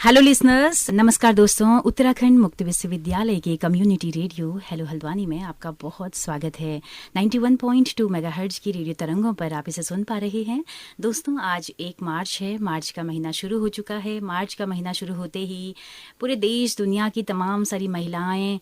Hello listeners, नमस्कार दोस्तों। उत्तराखंड मुक्त विश्वविद्यालय के कम्युनिटी रेडियो हेलो हल्द्वानी में आपका बहुत स्वागत है। 91.2 मेगाहर्ट्ज की रेडियो तरंगों पर आप इसे सुन पा रहे हैं। दोस्तों, आज 1 मार्च है। मार्च का महीना शुरू हो चुका है। मार्च का महीना शुरू होते ही पूरे देश दुनिया की तमाम सारी महिलाएं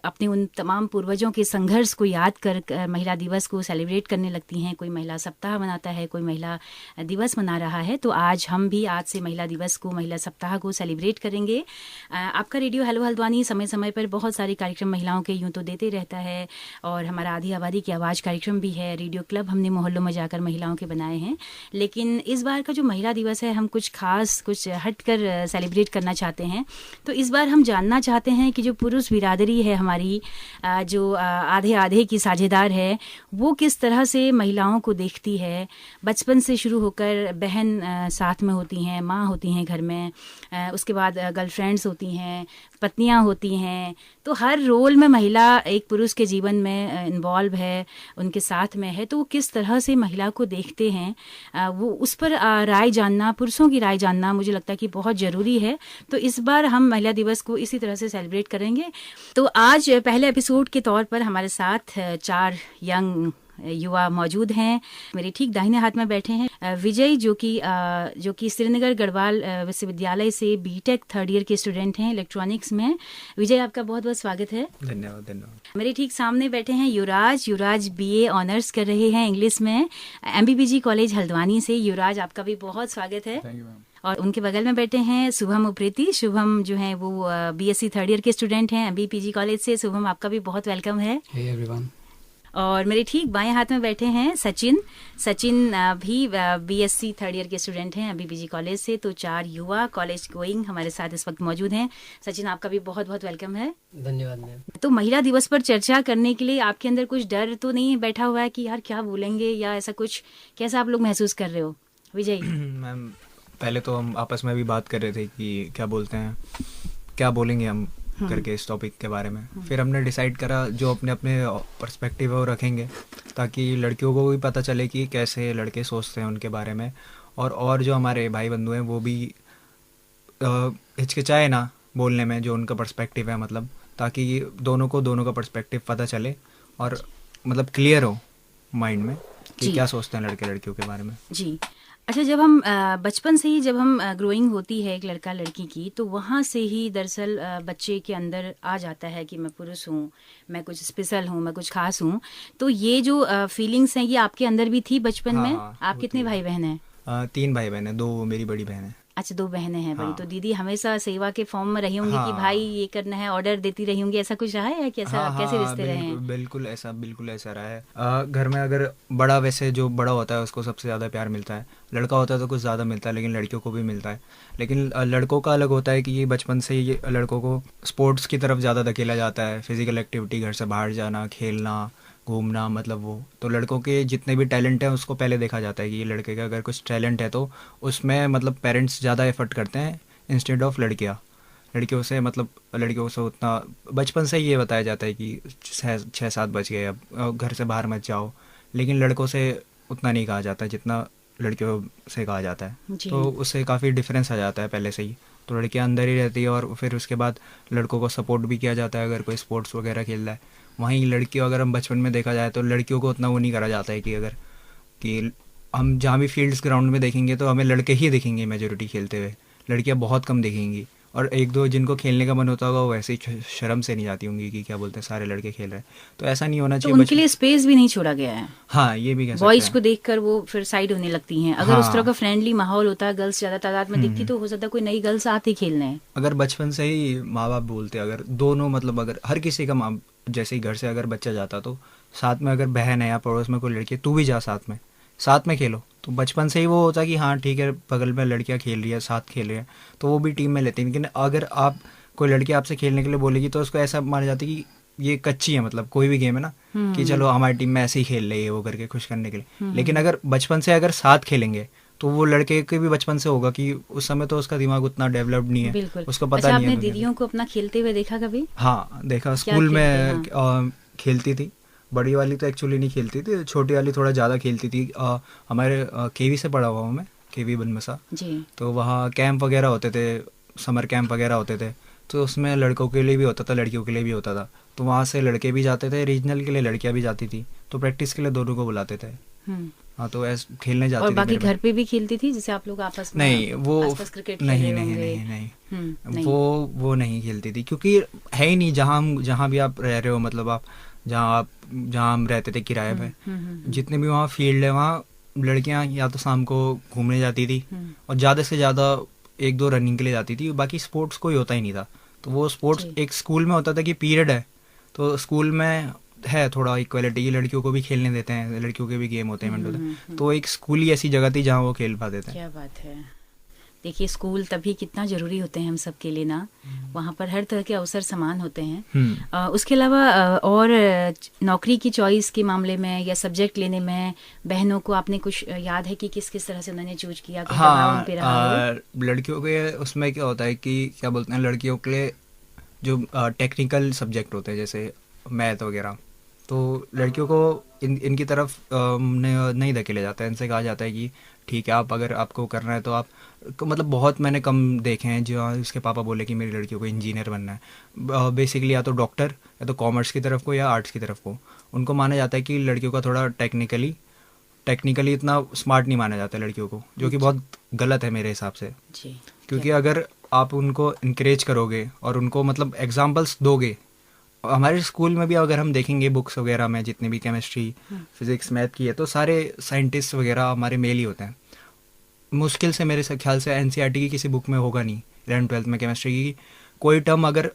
अपने उन तमाम पूर्वजों के संघर्ष को याद कर महिला दिवस को सेलिब्रेट करने लगती हैं। कोई महिला सप्ताह मनाता है, कोई महिला दिवस मना रहा है। तो आज हम भी आज से महिला दिवस को, महिला सप्ताह को सेलिब्रेट करेंगे। आपका रेडियो हेलो हल्द्वानी समय समय पर बहुत सारे कार्यक्रम महिलाओं के यूं तो देते रहता है, और हमारा आधी आबादी की आवाज़ कार्यक्रम भी है। रेडियो क्लब हमने मोहल्लों में जाकर महिलाओं के बनाए हैं। लेकिन इस बार का जो महिला दिवस है, हम कुछ खास, कुछ हट कर सेलिब्रेट करना चाहते हैं। तो इस बार हम जानना चाहते हैं कि जो पुरुष बिरादरी है हमारी, जो आधे आधे की साझेदार है, वो किस तरह से महिलाओं को देखती है। बचपन से शुरू होकर बहन साथ में होती हैं, माँ होती हैं घर में, उसके बाद गर्लफ्रेंड्स होती हैं, पत्नियां होती हैं। तो हर रोल में महिला एक पुरुष के जीवन में इन्वॉल्व है, उनके साथ में है। तो वो किस तरह से महिला को देखते हैं, वो उस पर राय जानना, पुरुषों की राय जानना मुझे लगता है कि बहुत ज़रूरी है। तो इस बार हम महिला दिवस को इसी तरह से सेलिब्रेट करेंगे। तो आज पहले एपिसोड के तौर पर हमारे साथ 4 यंग युवा मौजूद हैं। मेरे ठीक दाहिने हाथ में बैठे हैं विजय, जो कि श्रीनगर गढ़वाल विश्वविद्यालय से बीटेक 3rd ईयर के स्टूडेंट हैं इलेक्ट्रॉनिक्स में। विजय, आपका बहुत बहुत स्वागत है। धन्यवाद। मेरे ठीक सामने बैठे हैं युवराज बीए ऑनर्स कर रहे हैं इंग्लिश में MBBG कॉलेज हल्द्वानी से। युवराज, आपका भी बहुत स्वागत है। और उनके बगल में बैठे हैं शुभम उप्रेती। शुभम जो है वो BSc 3rd ईयर के स्टूडेंट हैं MBPG कॉलेज से। शुभम, आपका भी बहुत वेलकम है। और मेरे ठीक बाएं हाथ में बैठे हैं सचिन भी BSc 3rd ईयर के स्टूडेंट हैं MBBG कॉलेज से। तो 4 युवा कॉलेज गोइंग हमारे साथ इस वक्त मौजूद हैं। सचिन, आपका भी बहुत बहुत वेलकम है। धन्यवाद मैम। तो महिला दिवस पर चर्चा करने के लिए आपके अंदर कुछ डर तो नहीं बैठा हुआ है कि यार क्या बोलेंगे, या ऐसा कुछ? कैसा आप लोग महसूस कर रहे हो विजय? मैम, पहले तो हम आपस में भी बात कर रहे थे कि क्या बोलते हैं, क्या बोलेंगे हम करके इस टॉपिक के बारे में। फिर हमने डिसाइड करा जो अपने अपने पर्सपेक्टिव है वो रखेंगे, ताकि लड़कियों को भी पता चले कि कैसे लड़के सोचते हैं उनके बारे में, और जो हमारे भाई बंधु हैं वो भी हिचकिचाए ना बोलने में जो उनका पर्सपेक्टिव है, मतलब ताकि दोनों का पर्सपेक्टिव पता चले और मतलब क्लियर हो माइंड में कि क्या सोचते हैं लड़के लड़कियों के बारे में। जी। अच्छा, जब हम बचपन से ही जब हम ग्रोइंग होती है एक लड़का लड़की की, तो वहाँ से ही दरअसल बच्चे के अंदर आ जाता है कि मैं पुरुष हूँ, मैं कुछ स्पेशल हूँ, मैं कुछ खास हूँ। तो ये जो फीलिंग्स हैं, ये आपके अंदर भी थी बचपन में? आप कितने भाई बहन हैं? 3 भाई बहन हैं, 2 मेरी बड़ी बहन है। अच्छा, 2 बहनें हैं बड़ी। तो दीदी हमेशा सेवा के फॉर्म में रही होंगी कि भाई ये करना है, ऑर्डर देती रही होंगी। ऐसा कुछ रहा है या कैसा? कैसे रिश्ते रहे हैं? बिल्कुल ऐसा रहा है। घर में अगर बड़ा, वैसे जो बड़ा होता है उसको सबसे ज़्यादा प्यार मिलता है। लड़का होता है तो कुछ ज़्यादा मिलता है, लेकिन लड़कियों को भी मिलता है। लेकिन लड़कों का अलग होता है कि ये बचपन से ही लड़कों को स्पोर्ट्स की तरफ ज़्यादा धकेला जाता है। फिजिकल एक्टिविटी, घर से बाहर जाना, खेलना, घूमना, मतलब वो तो लड़कों के जितने भी टैलेंट हैं उसको पहले देखा जाता है कि ये लड़के का अगर कुछ टैलेंट है तो उसमें मतलब पेरेंट्स ज़्यादा एफर्ट करते हैं इंस्टेड ऑफ लड़कियों से। मतलब लड़कियों से उतना बचपन से ये बताया जाता है कि 6-7 बज गए, अब घर से बाहर मत जाओ। लेकिन लड़कों से उतना नहीं कहा जाता जितना लड़कियों से कहा जाता है। तो उससे काफ़ी डिफरेंस आ जाता है पहले से ही। तो लड़कियां अंदर ही रहती है, और फिर उसके बाद लड़कों को सपोर्ट भी किया जाता है अगर कोई स्पोर्ट्स वगैरह खेल रहा है। वहीं लड़कियों, अगर हम बचपन में देखा जाए तो लड़कियों को उतना वो नहीं करा जाता है कि हम जहाँ भी फील्ड्स ग्राउंड में देखेंगे तो हमें लड़के ही दिखेंगे मेजोरिटी खेलते हुए, लड़कियाँ बहुत कम दिखेंगी। और 1-2 जिनको खेलने का मन होता होगा वो वैसे ही शर्म से नहीं जाती होंगी कि क्या बोलते हैं सारे लड़के खेल रहे हैं। तो ऐसा नहीं होना चाहिए। तो उनके लिए स्पेस भी नहीं छोड़ा गया है। हाँ, ये भी कह सकते हैं। बॉयज को देखकर वो फिर साइड होने लगती हैं। अगर उस तरह का फ्रेंडली माहौल होता, गर्ल्स ज्यादा तादाद में दिखती, तो हो सकता है कोई नई गर्ल्स आती खेलने। अगर बचपन से ही माँ बाप बोलते, अगर दोनों, मतलब अगर हर किसी का माँ, जैसे ही घर से अगर बच्चा जाता तो साथ में अगर बहन है या पड़ोस में कोई लड़की, तू भी जा साथ में खेलो, तो बचपन से ही वो होता कि हाँ ठीक है, बगल में लड़कियाँ खेल रही है, साथ खेल रही है, तो वो भी टीम में लेते हैं। लेकिन अगर आप कोई लड़की आपसे खेलने के लिए बोलेगी तो उसको ऐसा माना जाता है कि ये कच्ची है, मतलब कोई भी गेम है ना, कि चलो हमारी टीम में ऐसे ही खेल रही है वो करके खुश करने के लिए। लेकिन अगर बचपन से अगर साथ खेलेंगे तो वो लड़के के भी बचपन से होगा कि उस समय तो उसका दिमाग उतना डेवलप्ड नहीं है, उसको पता नहीं है। आपने दीदियों को अपना खेलते हुए देखा कभी? हाँ, देखा। स्कूल में खेलती थी। बड़ी वाली तो एक्चुअली नहीं खेलती थी, छोटी वाली थोड़ा ज़्यादा खेलती थी। हमारे केवी से पढ़ा हुआ हूँ मैं, केवी बनमसा जी। तो वहाँ कैंप वगैरह होते थे समर कैंप वगैरह होते थे, तो उसमें लड़कों के लिए भी होता था, लड़कियों के लिए भी होता था। तो वहाँ से लड़के भी जाते थे, रीजनल के लिए लड़कियाँ भी जाती थी, तो प्रैक्टिस के लिए दोनों को बुलाते थे। हाँ, तो ऐसे खेलने और जाती थी बाकी मेरे घर पे भी खेलती थी, जैसे आप लोग आपस में नहीं वो आसपास क्रिकेट खेल नहीं रहे नहीं होंगे? नहीं नहीं नहीं। वो नहीं खेलती थी, क्योंकि है ही नहीं जहाँ भी आप रह रहे हो, मतलब आप जहाँ हम रहते थे किराए पे, जितने भी वहाँ फील्ड है वहाँ लड़कियाँ या तो शाम को घूमने जाती थी, और ज़्यादा से ज़्यादा 1-2 रनिंग के लिए जाती थी, बाकी स्पोर्ट्स कोई होता ही नहीं था। तो वो स्पोर्ट्स जी। एक स्कूल में होता था कि पीरियड है, तो स्कूल में है थोड़ा इक्वलिटी की, लड़कियों को भी खेलने देते हैं, लड़कियों के भी गेम होते हैं इवेंट होते हैं, तो एक स्कूल ही ऐसी जगह थी जहाँ वो खेल पाते थे। क्या बात है। देखिए स्कूल तभी कितना ज़रूरी होते हैं हम सब के लिए ना, वहाँ पर हर तरह के अवसर समान होते हैं। उसके अलावा और नौकरी की चॉइस के मामले में या सब्जेक्ट लेने में बहनों को आपने कुछ याद है कि किस किस तरह से उन्होंने चूज किया, कोई दबाव उन पे रहा हो? लड़कियों के उसमें क्या होता है कि क्या बोलते हैं, लड़कियों के लिए जो टेक्निकल सब्जेक्ट होते हैं जैसे मैथ वगैरह, तो लड़कियों को इनकी तरफ नहीं धकेले जाता है। इनसे कहा जाता है कि ठीक है, आप अगर आपको करना है तो आप मतलब बहुत मैंने कम देखे हैं जो उसके पापा बोले कि मेरी लड़कियों को इंजीनियर बनना है, बेसिकली या तो डॉक्टर या तो कॉमर्स की तरफ को या आर्ट्स की तरफ को। उनको माना जाता है कि लड़कियों का थोड़ा टेक्निकली इतना स्मार्ट नहीं माना जाता है लड़कियों को, जो कि बहुत गलत है मेरे हिसाब से जी। क्योंकि अगर आप उनको इनकरेज करोगे और उनको मतलब एग्जाम्पल्स दोगे, हमारे स्कूल में भी अगर हम देखेंगे बुक्स वगैरह में जितने भी केमिस्ट्री फिजिक्स मैथ की है, तो सारे साइंटिस्ट वगैरह हमारे मेल ही होते हैं। मुश्किल से मेरे ख्याल से एनसीईआरटी की किसी बुक में होगा नहीं 11th-12th में केमिस्ट्री की कोई टर्म अगर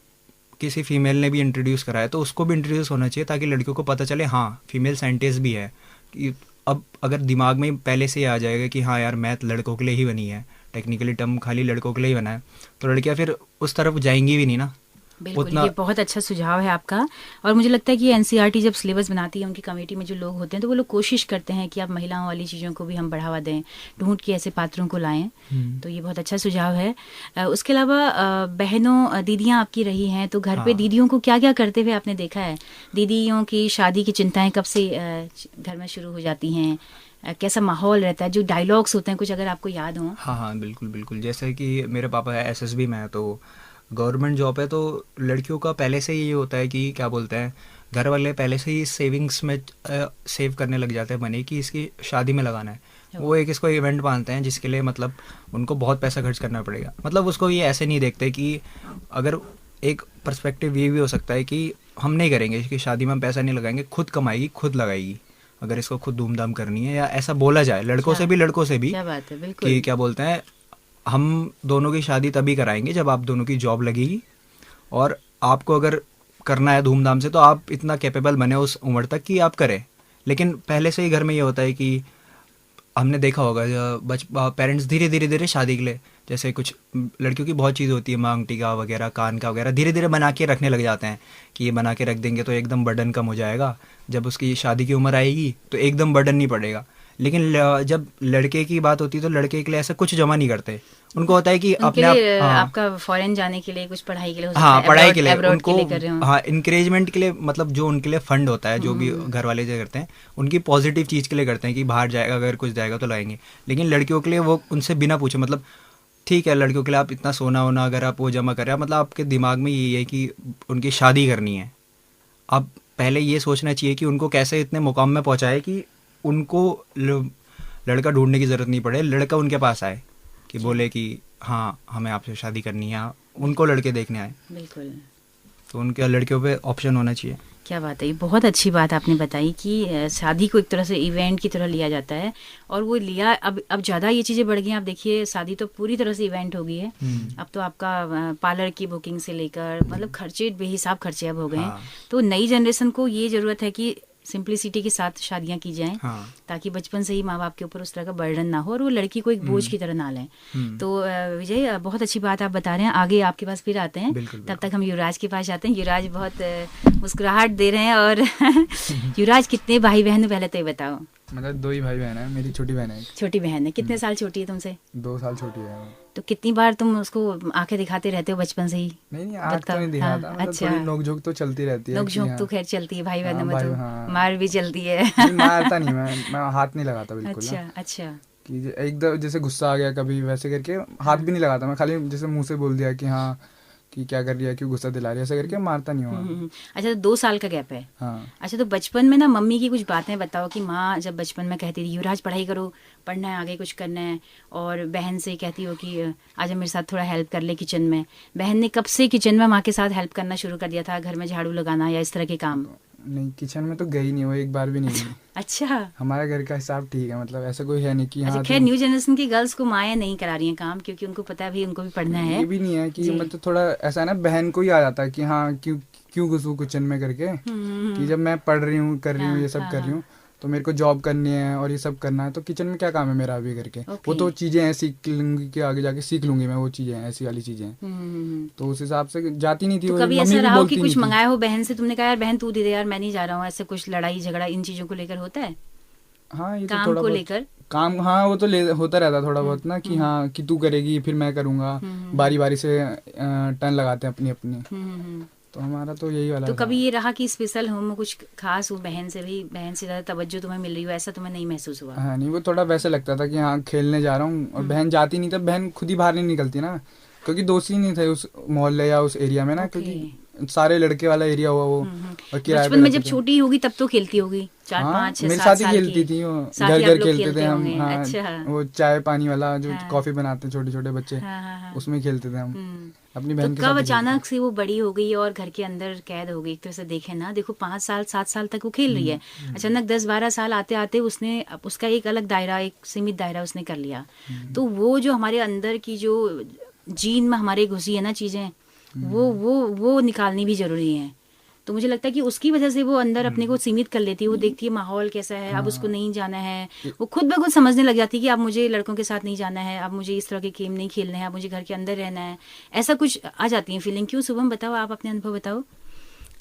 किसी फीमेल ने भी इंट्रोड्यूस करा है तो उसको भी इंट्रोड्यूस होना चाहिए, ताकि लड़कियों को पता चले हाँ फीमेल साइंटिस्ट भी है। कि अब अगर दिमाग में पहले से ही आ जाएगा कि हाँ यार मैथ लड़कों के लिए ही बनी है, टेक्निकली टर्म खाली लड़कों के लिए ही बना है, तो लड़कियां फिर उस तरफ जाएंगी भी नहीं ना बिल्कुल, उतना। ये बहुत अच्छा सुझाव है आपका। और मुझे लगता है कि एनसीईआरटी जब सिलेबस बनाती है, उनकी कमेटी में जो लोग होते हैं तो वो लोग कोशिश करते हैं कि आप महिलाओं वाली चीज़ों को भी हम बढ़ावा दें, ढूंढ के ऐसे पात्रों को लाएं। तो ये बहुत अच्छा सुझाव है। उसके अलावा बहनों दीदियाँ आपकी रही हैं, तो घर पे दीदियों को क्या क्या करते हुए आपने देखा है? दीदियों की शादी की चिंताएं कब से घर में शुरू हो जाती हैं? कैसा माहौल रहता है? जो डायलॉग्स होते हैं कुछ अगर आपको याद हो? हाँ, बिल्कुल बिल्कुल। जैसे कि मेरे पापा एसएसबी में है, तो गवर्नमेंट जॉब है, तो लड़कियों का पहले से ही ये होता है कि क्या बोलते हैं, घर वाले पहले से ही सेविंग्स में सेव करने लग जाते हैं मनी कि इसकी शादी में लगाना है। वो एक इसको इवेंट मानते हैं जिसके लिए मतलब उनको बहुत पैसा खर्च करना पड़ेगा। मतलब उसको ये ऐसे नहीं देखते कि अगर एक पर्सपेक्टिव ये भी हो सकता है कि हम नहीं करेंगे इसकी शादी में, हम पैसा नहीं लगाएंगे, खुद कमाएगी खुद लगाएगी, अगर इसको खुद धूमधाम करनी है, या ऐसा बोला जाए लड़कों से भी क्या बात है, बिल्कुल। कि क्या बोलते हैं, हम दोनों की शादी तभी कराएंगे जब आप दोनों की जॉब लगेगी, और आपको अगर करना है धूमधाम से तो आप इतना कैपेबल बने उस उम्र तक कि आप करें। लेकिन पहले से ही घर में ये होता है कि हमने देखा होगा पेरेंट्स धीरे धीरे शादी के लिए, जैसे कुछ लड़कियों की बहुत चीज़ होती है, मांग टीका वगैरह, कान का वगैरह, धीरे धीरे बना के रखने लग जाते हैं कि ये बना के रख देंगे तो एकदम बर्डन कम हो जाएगा, जब उसकी शादी की उम्र आएगी तो एकदम बर्डन नहीं पड़ेगा। लेकिन जब लड़के की बात होती है तो लड़के के लिए ऐसा कुछ जमा नहीं करते, उनको होता है कि अपने आप आपका फॉरेन जाने के लिए, कुछ पढ़ाई के लिए हो सकता हाँ है, पढ़ाई के लिए अब्रॉड उनको के लिए कर रहे हो। हाँ इंकरेजमेंट के लिए, मतलब जो उनके लिए फंड होता है, जो भी घर वाले जो करते हैं उनकी पॉजिटिव चीज़ के लिए करते हैं कि बाहर जाएगा अगर कुछ जाएगा तो लाएंगे। लेकिन लड़कियों के लिए वो उनसे बिना पूछे, मतलब ठीक है लड़कियों के लिए आप इतना सोना होना अगर आप वो जमा करें, मतलब आपके दिमाग में ये है कि उनकी शादी करनी है, आप पहले ये सोचना चाहिए कि उनको कैसे इतने मुकाम में पहुँचाए कि उनको लड़का ढूंढने की ज़रूरत नहीं पड़े, लड़का उनके पास आए कि बोले कि हाँ हमें आपसे शादी करनी है, उनको लड़के देखने आए। बिल्कुल। तो उनके लड़कियों पे ऑप्शन होना चाहिए। क्या बात है, ये बहुत अच्छी बात आपने बताई कि शादी को एक तरह से इवेंट की तरह लिया जाता है, और वो लिया अब ज़्यादा ये चीज़ें बढ़ गई हैं। आप देखिए शादी तो पूरी तरह से इवेंट हो गई है। अब तो आपका पार्लर की बुकिंग से लेकर मतलब खर्चे बेहिसाब खर्चे अब हो गए हैं। तो नई जनरेशन को ये ज़रूरत है कि सिंप्लिसिटी के साथ शादियां की जाएं, ताकि बचपन से ही माँ बाप के ऊपर उस तरह का बर्डन ना हो और वो लड़की को एक बोझ की तरह ना लें। तो विजय, बहुत अच्छी बात आप बता रहे हैं, आगे आपके पास फिर आते हैं। तब तक हम युवराज के पास आते हैं। युवराज बहुत मुस्कुराहट दे रहे हैं। और युवराज, कितने भाई बहन हैं पहले तो ये बताओ? मतलब 2 ही भाई बहन है, मेरी छोटी बहन है। छोटी बहन है, कितने साल छोटी है तुमसे? 2 साल छोटी है। तो कितनी बार तुम उसको आंखें दिखाते रहते हो बचपन से ही? नहीं आंख तो नहीं दिखाता। हाँ, अच्छा, थोड़ी नोक-झोंक तो चलती रहती है। नोक-झोंक तो खैर चलती है, भाई बहनों में तो मार भी चलती है। मारता नहीं, मैं हाथ नहीं लगाता बिल्कुल। अच्छा। कि एकदम जैसे गुस्सा आ गया कभी वैसे करके हाथ भी नहीं लगाता मैं, खाली जैसे मुंह से बोल दिया कि हाँ कि क्या कर रही है, क्यों गुस्सा दिला रही है, ऐसा करके मारता नहीं हूँ। अच्छा, तो 2 साल का गैप है। हाँ। अच्छा, तो बचपन में ना मम्मी की कुछ बातें बताओ कि माँ जब बचपन में कहती थी युवराज पढ़ाई करो, पढ़ना है, आगे कुछ करना है, और बहन से कहती हो कि आजा मेरे साथ थोड़ा हेल्प कर ले किचन में। बहन ने कब से किचन में माँ के साथ हेल्प करना शुरू कर दिया था, घर में झाड़ू लगाना या इस तरह के काम? नहीं, किचन में तो गई नहीं, वो एक बार भी नहीं गई। अच्छा, हमारे घर का हिसाब ठीक है, मतलब ऐसा कोई है नहीं कि अच्छा, हाँ खैर न्यू जनरेशन की गर्ल्स को माएँ नहीं करा रही हैं काम, क्योंकि उनको पता है भी उनको भी पढ़ना है। ये भी नहीं है कि जी। मतलब थोड़ा ऐसा है ना, बहन को ही आ जाता है कि हाँ क्यों क्यों घुसूँ किचन में करके, कि जब मैं पढ़ रही हूँ, कर रही हूँ, ये सब कर रही हूँ, तो मेरे को जॉब करनी है और ये सब करना है, तो किचन में क्या काम है मेरा अभी करके। वो तो चीज़ें हैं सीख लूंगी कि आगे जाके सीख लूंगी मैं, वो चीज़ें हैं ऐसी वाली चीज़ें हैं, तो उस हिसाब से जाती नहीं थी। तो कभी ऐसा रहा हो कि कुछ मंगाया हो बहन से, तुमने कहा यार बहन तू दे दे यार मैं नहीं जा रहा हूँ, ऐसे कुछ लड़ाई झगड़ा इन चीजों को लेकर होता है? हाँ, ये तो काम थोड़ा को बहुत लेकर काम, हाँ वो तो होता रहता थोड़ा बहुत ना, कि हाँ कि तू करेगी फिर मैं करूँगा, बारी बारी से टर्न लगाते हैं अपनी अपनी। तो हमारा तो यही वाला तो था। कभी ये रहा कि स्पेशल हो में कुछ खास हो, बहन से भी, बहन से ज्यादा तवज्जो तुम्हें मिल रही हो, ऐसा तुम्हें नहीं महसूस हुआ? हाँ नहीं, वो थोड़ा वैसे लगता था कि हाँ खेलने जा रहा हूँ, और बहन जाती नहीं, तब बहन खुद ही बाहर नहीं निकलती ना, क्योंकि दोस्त ही नहीं थे उस मोहल्ले या उस एरिया में ना, क्योंकि सारे लड़के वाला एरिया हुआ वो, और किराए बचपन में जब छोटी होगी तब तो खेलती होगी, 4, 5, 6, 7 मेरे साथ ही साल खेलती की, थी वो, साथ घर ही आप घर लोग खेलते थे खेलते हम। होंगे। हाँ, अच्छा, वो चाय पानी वाला जो हाँ। कॉफी बनाते छोटे छोटे बच्चे, हाँ। उसमें खेलते थे हम अपनी तो बहन के कब साथ ही अचानक से वो बड़ी हो गई और घर के अंदर कैद हो गई? एक तरह से देखे ना, देखो 5 साल 7 साल तक वो खेल रही है, अचानक 10-12 साल आते आते उसने उसका एक अलग दायरा, एक सीमित दायरा उसने कर लिया। तो वो जो हमारे अंदर की जो जीन में हमारे घुसी है ना चीजें, वो निकालनी भी जरूरी है। तो मुझे लगता है कि उसकी वजह से वो अंदर अपने को सीमित कर लेती है, वो देखती है माहौल कैसा है, अब उसको नहीं जाना है, वो खुद ब खुद समझने लग जाती है कि अब मुझे लड़कों के साथ नहीं जाना है, अब मुझे इस तरह के गेम नहीं खेलने हैं, अब मुझे घर के अंदर रहना है, ऐसा कुछ आ जाती है फीलिंग। क्यों शुभम, बताओ, आप अपने अनुभव बताओ,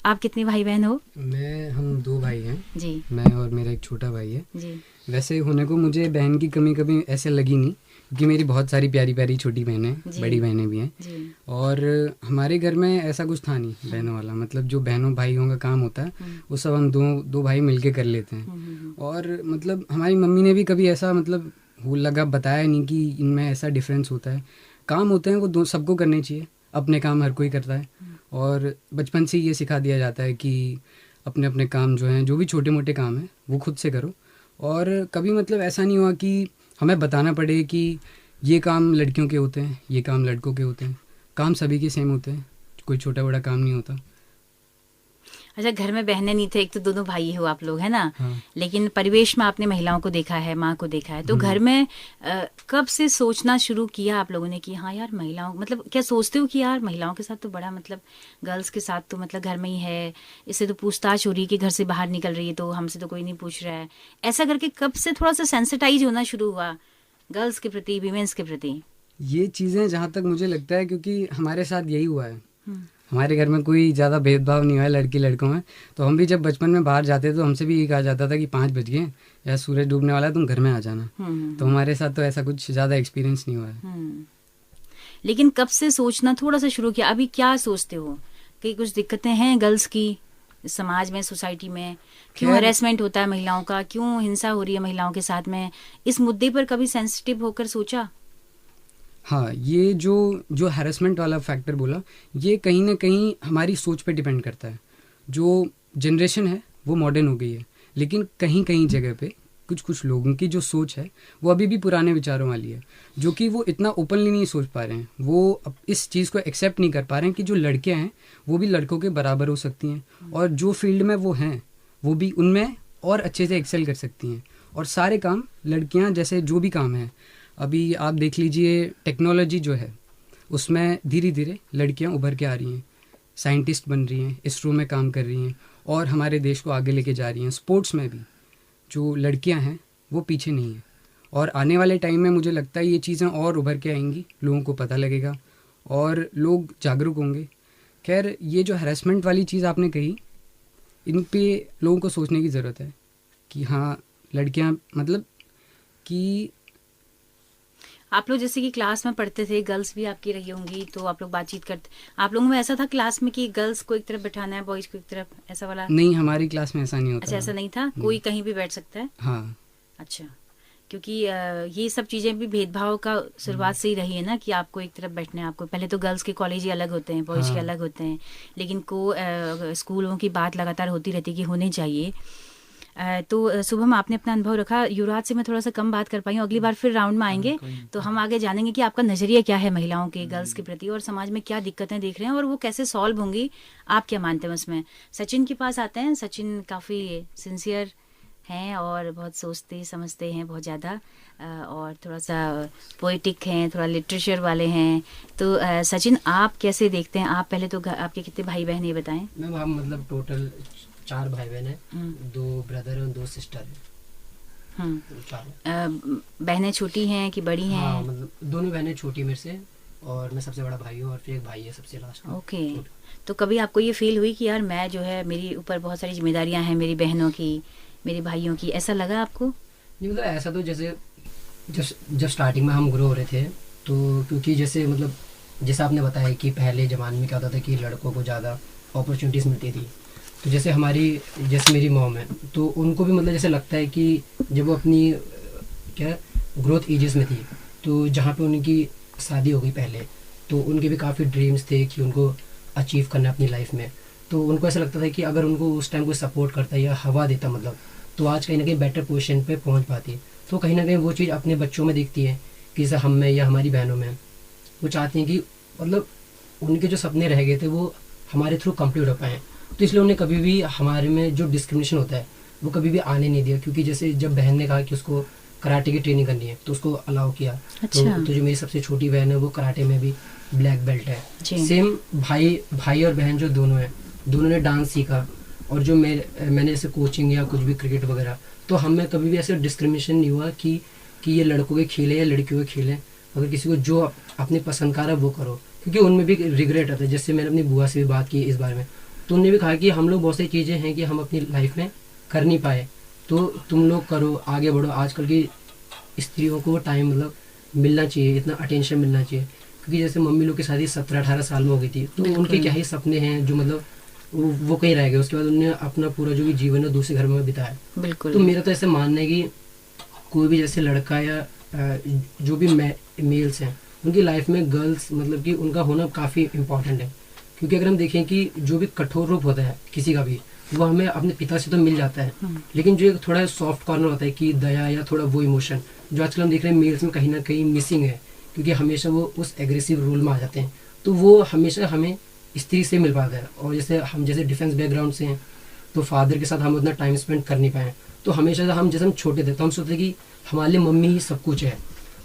आप कितने भाई बहन हो? हम 2 भाई हैं जी। मैं और मेरा एक छोटा भाई है जी। वैसे होने को मुझे बहन की कमी कभी ऐसे लगी नहीं, क्योंकि मेरी बहुत सारी प्यारी प्यारी छोटी बहनें, बड़ी बहनें भी हैं जी। और हमारे घर में ऐसा कुछ था नहीं बहनों वाला, मतलब जो बहनों भाइयों का काम होता है वो सब हम दो भाई मिलके कर लेते हैं। और मतलब हमारी मम्मी ने भी कभी ऐसा मतलब वो लगा बताया नहीं कि इनमें ऐसा डिफरेंस होता है। काम होते हैं वो सबको करने चाहिए, अपने काम हर कोई करता है, और बचपन से ये सिखा दिया जाता है कि अपने अपने काम जो हैं, जो भी छोटे मोटे काम हैं वो खुद से करो। और कभी मतलब ऐसा नहीं हुआ कि हमें बताना पड़े कि ये काम लड़कियों के होते हैं, ये काम लड़कों के होते हैं, काम सभी के सेम होते हैं, कोई छोटा बड़ा काम नहीं होता। अच्छा, घर में बहनें नहीं थे, एक तो दोनों भाई हो आप लोग, है ना? हाँ। लेकिन परिवेश में आपने महिलाओं को देखा है, माँ को देखा है, तो घर में कब से सोचना शुरू किया आप लोगों ने कि हाँ यार महिलाओं, मतलब क्या सोचते हो कि यार महिलाओं के साथ तो बड़ा, मतलब गर्ल्स के साथ तो मतलब घर में ही है, इससे तो पूछताछ हो रही है कि घर से बाहर निकल रही है तो हमसे तो कोई नहीं पूछ रहा है, ऐसा करके कब से थोड़ा सा सेंसिटाइज होना शुरू हुआ गर्ल्स के प्रति, वीमेंस के प्रति? ये चीज़ें जहाँ तक मुझे लगता है क्योंकि हमारे साथ यही हुआ है, हमारे घर में कोई ज़्यादा भेदभाव नहीं हुआ है लड़की लड़कों में। तो हम भी जब बचपन में बाहर जाते थे तो हमसे भी ये कहा जाता था कि 5 बज गए या सूरज डूबने वाला है, तुम घर में आ जाना। तो हमारे साथ तो ऐसा कुछ ज़्यादा एक्सपीरियंस नहीं हुआ है। लेकिन कब से सोचना थोड़ा सा शुरू किया? अभी क्या सोचते हो कि कुछ दिक्कतें हैं गर्ल्स की समाज में, सोसाइटी में? क्यों हैरेसमेंट होता है महिलाओं का, क्यों हिंसा हो रही है महिलाओं के साथ में? इस मुद्दे पर कभी सेंसिटिव होकर सोचा? हाँ, ये जो हैरेसमेंट वाला फैक्टर बोला, ये कहीं ना कहीं हमारी सोच पे डिपेंड करता है। जो जनरेशन है वो मॉडर्न हो गई है, लेकिन कहीं कहीं जगह पे कुछ लोगों की जो सोच है वो अभी भी पुराने विचारों वाली है, जो कि वो इतना ओपनली नहीं सोच पा रहे हैं, वो इस चीज़ को एक्सेप्ट नहीं कर पा रहे हैं कि जो लड़कियां हैं वो भी लड़कों के बराबर हो सकती हैं, और जो फील्ड में वो हैं वो भी उनमें और अच्छे से एक्सेल कर सकती हैं, और सारे काम लड़कियां, जैसे जो भी काम है अभी आप देख लीजिए, टेक्नोलॉजी जो है उसमें धीरे धीरे लड़कियां उभर के आ रही हैं, साइंटिस्ट बन रही हैं, इसरो में काम कर रही हैं और हमारे देश को आगे लेके जा रही हैं। स्पोर्ट्स में भी जो लड़कियां हैं वो पीछे नहीं हैं, और आने वाले टाइम में मुझे लगता है ये चीज़ें और उभर के आएंगी, लोगों को पता लगेगा और लोग जागरूक होंगे। खैर, ये जो हैरेसमेंट वाली चीज़ आपने कही, इन पे लोगों को सोचने की ज़रूरत है कि हाँ लड़कियां, मतलब कि आप लोग जैसे कि क्लास में पढ़ते थे, गर्ल्स भी आपकी रही होंगी, तो आप लोग बातचीत करते, आप लोगों में ऐसा था क्लास में कि गर्ल्स को एक तरफ बैठाना है, बॉयज को एक तरफ, ऐसा वाला? नहीं, हमारी क्लास में ऐसा नहीं होता। अच्छा, ऐसा नहीं था, कोई कहीं भी बैठ सकता है? हाँ। अच्छा, क्योंकि ये सब चीज़ें भी भेदभाव का शुरुआत से ही रही है ना, कि आपको एक तरफ बैठना है, आपको पहले तो गर्ल्स के कॉलेज ही अलग होते हैं, बॉयज़ के अलग होते हैं, लेकिन स्कूलों की बात लगातार होती रहती है कि होने चाहिए। तो शुभम, आपने अपना अनुभव रखा, युवराज से मैं थोड़ा सा कम बात कर पाई हूँ, अगली बार फिर राउंड में आएंगे तो हम आगे जानेंगे कि आपका नज़रिया क्या है महिलाओं के, गर्ल्स के प्रति, और समाज में क्या दिक्कतें देख रहे हैं और वो कैसे सॉल्व होंगी, आप क्या मानते हैं उसमें। सचिन के पास आते हैं। सचिन काफ़ी सिंसियर हैं और बहुत सोचते समझते हैं बहुत ज़्यादा, और थोड़ा सा पोइटिक हैं, थोड़ा लिटरेचर वाले हैं। तो सचिन, आप कैसे देखते हैं? आप पहले तो आपके कितने भाई बहन ये बताएं। मैम हम मतलब टोटल 4 भाई बहन हैं, 2 ब्रदर और 2 सिस्टर हैं। बहनें छोटी हैं कि बड़ी हैं? हाँ, मतलब दोनों बहनें छोटी मेरे से, और मैं सबसे बड़ा भाई हूँ, और फिर एक भाई है सबसे लास्ट में। ओके। तो कभी आपको ये फील हुई कि यार मैं जो है, मेरी ऊपर बहुत सारी जिम्मेदारियां हैं, मेरी बहनों की, मेरे भाइयों की, ऐसा लगा आपको? नहीं, मतलब ऐसा तो जैसे जब स्टार्टिंग में हम ग्रो हो रहे थे, तो क्योंकि जैसे मतलब जैसे आपने बताया कि पहले ज़माने में क्या होता था कि लड़कों को ज़्यादा अपॉर्चुनिटीज़ मिलती थी, तो जैसे मेरी मॉम है, तो उनको भी मतलब जैसे लगता है कि जब वो अपनी क्या ग्रोथ एजेस में थी, तो जहाँ पे उनकी शादी हो गई पहले, तो उनके भी काफ़ी ड्रीम्स थे कि उनको अचीव करना अपनी लाइफ में। तो उनको ऐसा लगता था कि अगर उनको उस टाइम कोई सपोर्ट करता या हवा देता मतलब, तो आज कहीं ना कहीं बेटर पोजीशन पे पहुंच पाती। तो कहीं ना कहीं वो चीज़ अपने बच्चों में दिखती है कि जैसे हम में या हमारी बहनों में, वो चाहती हैं कि मतलब उनके जो सपने रह गए थे वो हमारे थ्रू कंप्लीट हो पाएँ। तो इसलिए उन्हें कभी भी हमारे में जो डिस्क्रिमिनेशन होता है वो कभी भी आने नहीं दिया, क्योंकि जैसे जब बहन ने कहा कि उसको कराटे की ट्रेनिंग करनी है तो उसको अलाउ किया। अच्छा। तो जो मेरी सबसे छोटी बहन है वो कराटे में भी ब्लैक बेल्ट है। सेम भाई और बहन जो दोनों हैं, दोनों ने डांस सीखा, और जो मैंने जैसे कोचिंग या कुछ भी क्रिकेट वगैरह, तो हमें कभी भी ऐसे डिस्क्रिमिनेशन नहीं हुआ कि ये लड़कों के खेल है या लड़कियों के खेल है। अगर किसी को जो अपने पसंद का है वो करो, क्योंकि उनमें भी रिग्रेट आता है। जैसे मैंने अपनी बुआ से भी बात की इस बारे में, तो उन्होंने भी कहा कि हम लोग बहुत सारी चीज़ें हैं कि हम अपनी लाइफ में कर नहीं पाए, तो तुम लोग करो, आगे बढ़ो। आजकल की स्त्रियों को टाइम मतलब मिलना चाहिए, इतना अटेंशन मिलना चाहिए, क्योंकि जैसे मम्मी लोग की शादी 17-18 साल में हो गई थी, तो उनके क्या ही सपने हैं जो मतलब वो कहीं रह गए। उसके बाद उन्होंने अपना पूरा जो भी जीवन है दूसरे घर में बिताया। बिल्कुल। तो मेरा तो ऐसे मानना है कि कोई भी जैसे लड़का या जो भी मेल्स हैं, उनकी लाइफ में गर्ल्स मतलब कि उनका होना काफ़ी इम्पोर्टेंट है। क्योंकि अगर हम देखें कि जो भी कठोर रूप होता है किसी का भी, वो हमें अपने पिता से तो मिल जाता है, लेकिन जो एक थोड़ा सॉफ्ट कॉर्नर होता है कि दया या थोड़ा वो इमोशन जो आजकल हम देख रहे हैं मेल्स में कहीं ना कहीं मिसिंग है, क्योंकि हमेशा वो उस एग्रेसिव रोल में आ जाते हैं। तो वो हमेशा हमें स्त्री से मिल पाता है। और जैसे हम जैसे डिफेंस बैकग्राउंड से हैं, तो फादर के साथ हम उतना टाइम स्पेंड कर नहीं पाए। तो हमेशा हम जैसे हम छोटे थे तो हम सोचते कि हमारे लिए मम्मी ही सब कुछ है,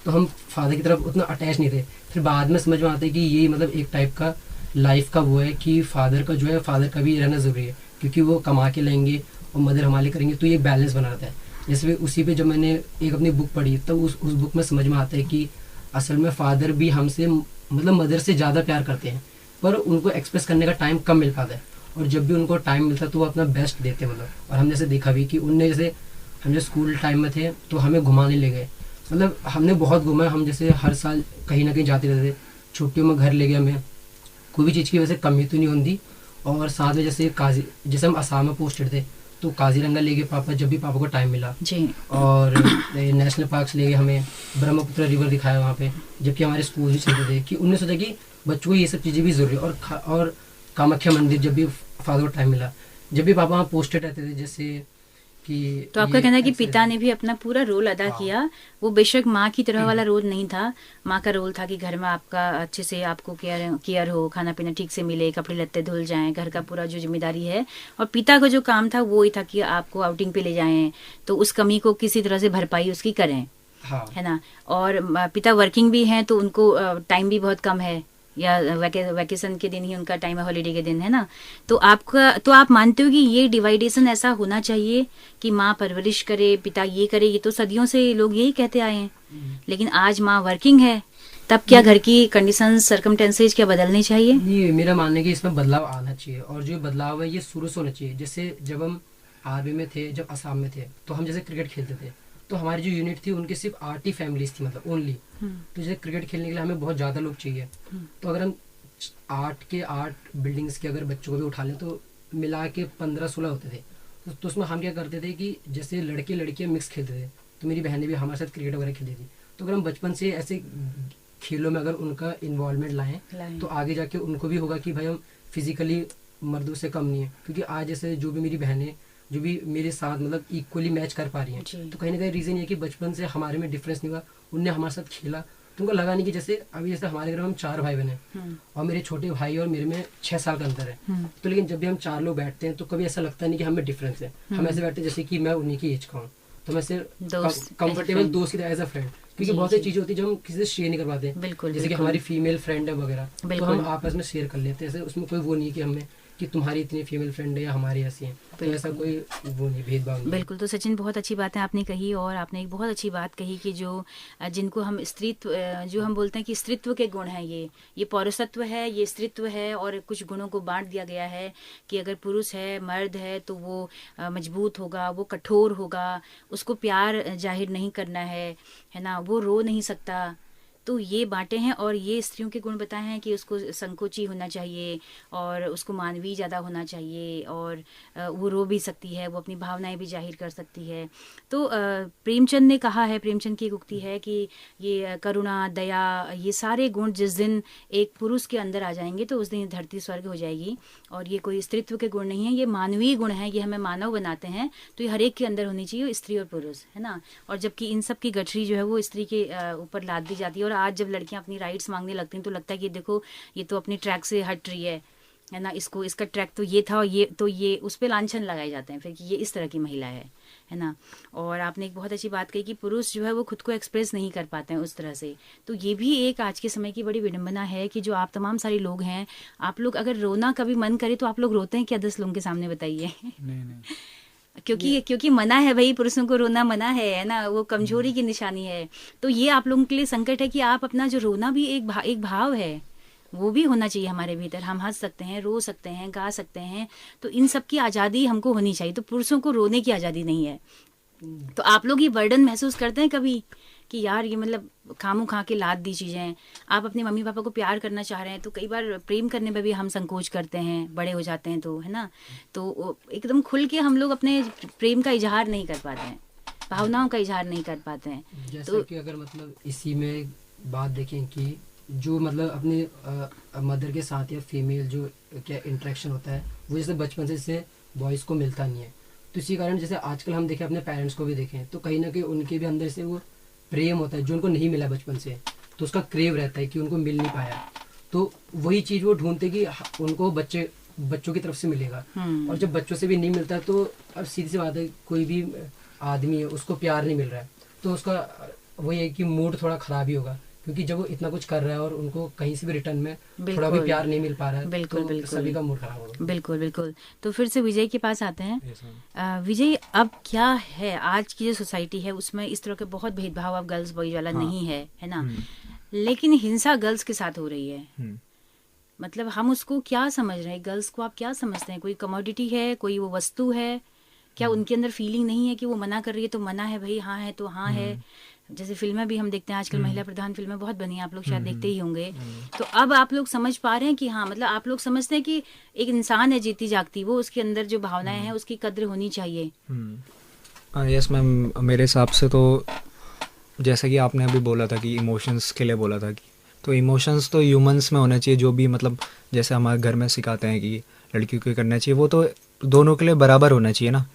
तो हम फादर की तरफ उतना अटैच नहीं थे। फिर बाद में समझ में आता है कि ये मतलब एक टाइप का लाइफ का वो है कि फादर का जो है, फादर का भी रहना ज़रूरी है, क्योंकि वो कमा के लाएंगे और मदर हमारे लिए करेंगे, तो ये बैलेंस बना रहता है। जैसे उसी पे जब मैंने एक अपनी बुक पढ़ी, तो उस बुक में समझ में आता है कि असल में फादर भी हमसे मतलब मदर से ज़्यादा प्यार करते हैं, पर उनको एक्सप्रेस करने का टाइम कम मिल पाता है, और जब भी उनको टाइम मिलता है तो वो अपना बेस्ट देते हैं मतलब। और हमने जैसे देखा भी कि उनने जैसे हम जैसे स्कूल टाइम में थे तो हमें घुमाने ले गए, मतलब हमने बहुत घूमा। हम जैसे हर साल कहीं ना कहीं जाते रहते, छुट्टियों में घर ले गए हमें, कोई भी चीज़ की वैसे कमी तो नहीं होती। और साथ में जैसे जैसे हम आसाम में पोस्टेड थे तो काजीरंगा ले गए पापा, जब भी पापा को टाइम मिला जी। और नेशनल पार्क्स ले गए हमें, ब्रह्मपुत्र रिवर दिखाया वहाँ पे, जबकि हमारे स्कूल भी चलते थे। कि उनने सोचा कि बच्चों को ये सब चीज़ें भी ज़रूरी है। और कामाख्या मंदिर जब भी फादर को टाइम मिला, जब भी पापा वहाँ पोस्टेड रहते थे, जैसे कि तो आपका कहना है कि पिता ने भी अपना पूरा रोल अदा किया। वो बेशक माँ की तरह वाला रोल नहीं था, माँ का रोल था कि घर में आपका अच्छे से आपको केयर हो, खाना पीना ठीक से मिले, कपड़े लत्ते धुल जाएं, घर का पूरा जो जिम्मेदारी है। और पिता का जो काम था वो ही था कि आपको आउटिंग पे ले जाएं, तो उस कमी को किसी तरह से भरपाई उसकी करें, है ना। और पिता वर्किंग भी हैं तो उनको टाइम भी बहुत कम है, या वैकेशन के दिन ही उनका टाइम है, हॉलीडे के दिन, है ना। तो आप मानते हो कि ये डिवाइडेशन ऐसा होना चाहिए कि माँ परवरिश करे, पिता ये करे? ये तो सदियों से लोग यही कहते आए हैं, लेकिन आज माँ वर्किंग है, तब क्या घर की कंडीशंस, सर्कमस्टेंसेज क्या बदलनी चाहिए? ये मेरा मानना है कि इसमें बदलाव आना चाहिए, और जो बदलाव है ये शुरू से होना चाहिए। जैसे जब हम आर्मी में थे, जब असम में थे, तो हम जैसे क्रिकेट खेलते थे, तो हमारी जो यूनिट थी उनकी सिर्फ 8 ही फैमिलीज थी, मतलब ओनली। तो जैसे क्रिकेट खेलने के लिए हमें बहुत ज़्यादा लोग चाहिए, तो अगर हम 8 के 8 बिल्डिंग्स के अगर बच्चों को भी उठा लें तो मिला के 15-16 होते थे। तो उसमें हम क्या करते थे कि जैसे लड़के लड़कियाँ मिक्स खेलते थे, तो मेरी बहन ने भी हमारे साथ क्रिकेट वगैरह खेली थी। तो अगर हम बचपन से ऐसे खेलों में अगर उनका इन्वॉल्वमेंट लाएं तो आगे जाके उनको भी होगा कि भाई हम फिजिकली मर्दों से कम नहीं है। क्योंकि आज जैसे जो भी मेरी बहनें जो भी मेरे साथ मतलब इक्वली मैच कर पा रही हैं, तो कहीं ना कहीं रीज़न ये कि बचपन से हमारे में डिफरेंस नहीं हुआ, उनने हमारे साथ खेला तो उनको लगा नहीं कि जैसे अभी जैसे हमारे घर में हम 4 भाई बहन हैं और मेरे छोटे भाई और मेरे में 6 साल का अंतर है। तो लेकिन जब भी हम 4 लोग बैठते हैं तो कभी ऐसा लगता नहीं कि हमें डिफरेंस है। हम ऐसे बैठते हैं जैसे कि मैं उन्हीं की एज का हूँ, तो मैं सिर्फ कंफर्टेबल दोस्त की तरह एज अ फ्रेंड, क्योंकि बहुत सी चीजें होती है जो हम किसी से शेयर नहीं कर पाते, जैसे कि हमारी फीमेल फ्रेंड है वगैरह, तो हम आपस में शेयर कर लेते हैं। उसमें कोई वो नहीं है कि हमें कि तुम्हारी इतनी फीमेल फ्रेंड है या हमारी ऐसी है, तो ऐसा कोई वो नहीं, भेदभाव नहीं। बिल्कुल। तो सचिन बहुत अच्छी बातें आपने कही, और आपने एक बहुत अच्छी बात कही कि जो जिनको हम स्त्रीत्व, जो हम बोलते हैं कि स्त्रीत्व के गुण हैं, ये पौरुषत्व है, ये स्त्रीत्व है, और कुछ गुणों को बांट दिया गया है कि अगर पुरुष है, मर्द है, तो वो मजबूत होगा, वो कठोर होगा, उसको प्यार जाहिर नहीं करना है ना, वो रो नहीं सकता। तो ये बातें हैं, और ये स्त्रियों के गुण बताए हैं कि उसको संकोची होना चाहिए और उसको मानवीय ज़्यादा होना चाहिए, और वो रो भी सकती है, वो अपनी भावनाएं भी जाहिर कर सकती है। तो प्रेमचंद ने कहा है, प्रेमचंद की एक उक्ति है कि ये करुणा, दया, ये सारे गुण जिस दिन एक पुरुष के अंदर आ जाएंगे तो उस दिन धरती स्वर्ग हो जाएगी। और ये कोई स्त्रीत्व के गुण नहीं है, ये मानवीय गुण है, ये हमें मानव बनाते हैं। तो ये हर एक के अंदर होनी चाहिए, स्त्री और पुरुष, है ना। और जबकि इन सब की गठरी जो है वो स्त्री के ऊपर लाद दी जाती है। और आज जब लड़कियां अपनी राइट्स मांगने लगती हैं तो लगता है कि देखो ये तो अपनी ट्रैक से हट रही है ना, इसका ट्रैक तो ये था, और ये उस पे लांछन लगाए जाते हैं फिर कि ये इस तरह की महिला है ना। और आपने एक बहुत अच्छी बात कही कि पुरुष जो है वो खुद को एक्सप्रेस नहीं कर पाते हैं उस तरह से। तो ये भी एक आज के समय की बड़ी विडंबना है कि जो आप तमाम सारे लोग हैं, आप लोग अगर रोना कभी मन करे तो आप लोग रोते हैं क्या 10 लोगों के सामने, बताइए? नहीं। क्योंकि मना है भाई, पुरुषों को रोना मना है ना, वो कमजोरी की निशानी है। तो ये आप लोगों के लिए संकट है कि आप अपना जो रोना भी एक भाव है, वो भी होना चाहिए हमारे भीतर। हम हंस सकते हैं, रो सकते हैं, गा सकते हैं, तो इन सब की आज़ादी हमको होनी चाहिए। तो पुरुषों को रोने की आज़ादी नहीं है। तो आप लोग ये बर्डन महसूस करते हैं कभी कि यार ये मतलब खामू खा के लाद दी चीज़ें, आप अपने मम्मी पापा को प्यार करना चाह रहे हैं तो कई बार प्रेम करने में भी हम संकोच करते हैं, बड़े हो जाते हैं तो, है ना। तो एकदम खुल के हम लोग अपने प्रेम का इजहार नहीं कर पाते हैं, भावनाओं का इजहार नहीं कर पाते हैं। जैसे तो कि अगर मतलब इसी में बात देखें कि जो मतलब अपने मदर के साथ या फीमेल जो क्या इंटरेक्शन होता है वो जैसे बचपन से बॉयज़ को मिलता नहीं है, तो इसी कारण जैसे आजकल हम देखें अपने पेरेंट्स को भी देखें तो कहीं ना कहीं उनके भी अंदर से वो प्रेम होता है जो उनको नहीं मिला बचपन से, तो उसका क्रेव रहता है कि उनको मिल नहीं पाया। तो वही चीज़ वो ढूंढते कि उनको बच्चों की तरफ से मिलेगा, और जब बच्चों से भी नहीं मिलता तो अब सीधी सी बात है कोई भी आदमी है उसको प्यार नहीं मिल रहा है तो उसका वही है कि मूड थोड़ा ख़राब ही होगा, क्योंकि जब वो इतना कुछ कर रहा है और उनको कहीं से भी रिटर्न में थोड़ा भी प्यार नहीं मिल पा रहा है, बिल्कुल, तो बिल्कुल, सभी का मूड खराब होगा। बिल्कुल। तो फिर से विजय के पास आते हैं। विजय, अब क्या है आज की जो सोसाइटी है उसमें इस तरह के बहुत भेदभाव अब गर्ल्स बॉयज वाला नहीं है ना, लेकिन हिंसा गर्ल्स के साथ हो रही है। मतलब हम उसको क्या समझ रहे हैं, गर्ल्स को आप क्या समझते हैं? कोई कमोडिटी है, कोई वो वस्तु है क्या? उनके अंदर फीलिंग नहीं है कि वो मना कर रही है तो मना है भाई, हाँ है तो हाँ है। जैसे फिल्में भी हम देखते हैं आजकल, महिला प्रधान फिल्में बहुत बनी हैं, आप लोग शायद देखते ही होंगे। तो अब आप लोग समझ पा रहे हैं कि हाँ, मतलब आप लोग समझते हैं कि एक इंसान है जीती जागती, वो उसके अंदर जो भावनाएं हैं उसकी कद्र होनी चाहिए। यस मैम, मेरे हिसाब से तो जैसा कि आपने अभी बोला था कि इमोशंस के लिए बोला था कि तो इमोशंस तो ह्यूमंस में होना चाहिए। जो भी मतलब जैसे हमारे घर में सिखाते हैं कि लड़कियों को करना चाहिए, वो तो दोनों के लिए बराबर होना चाहिए ना,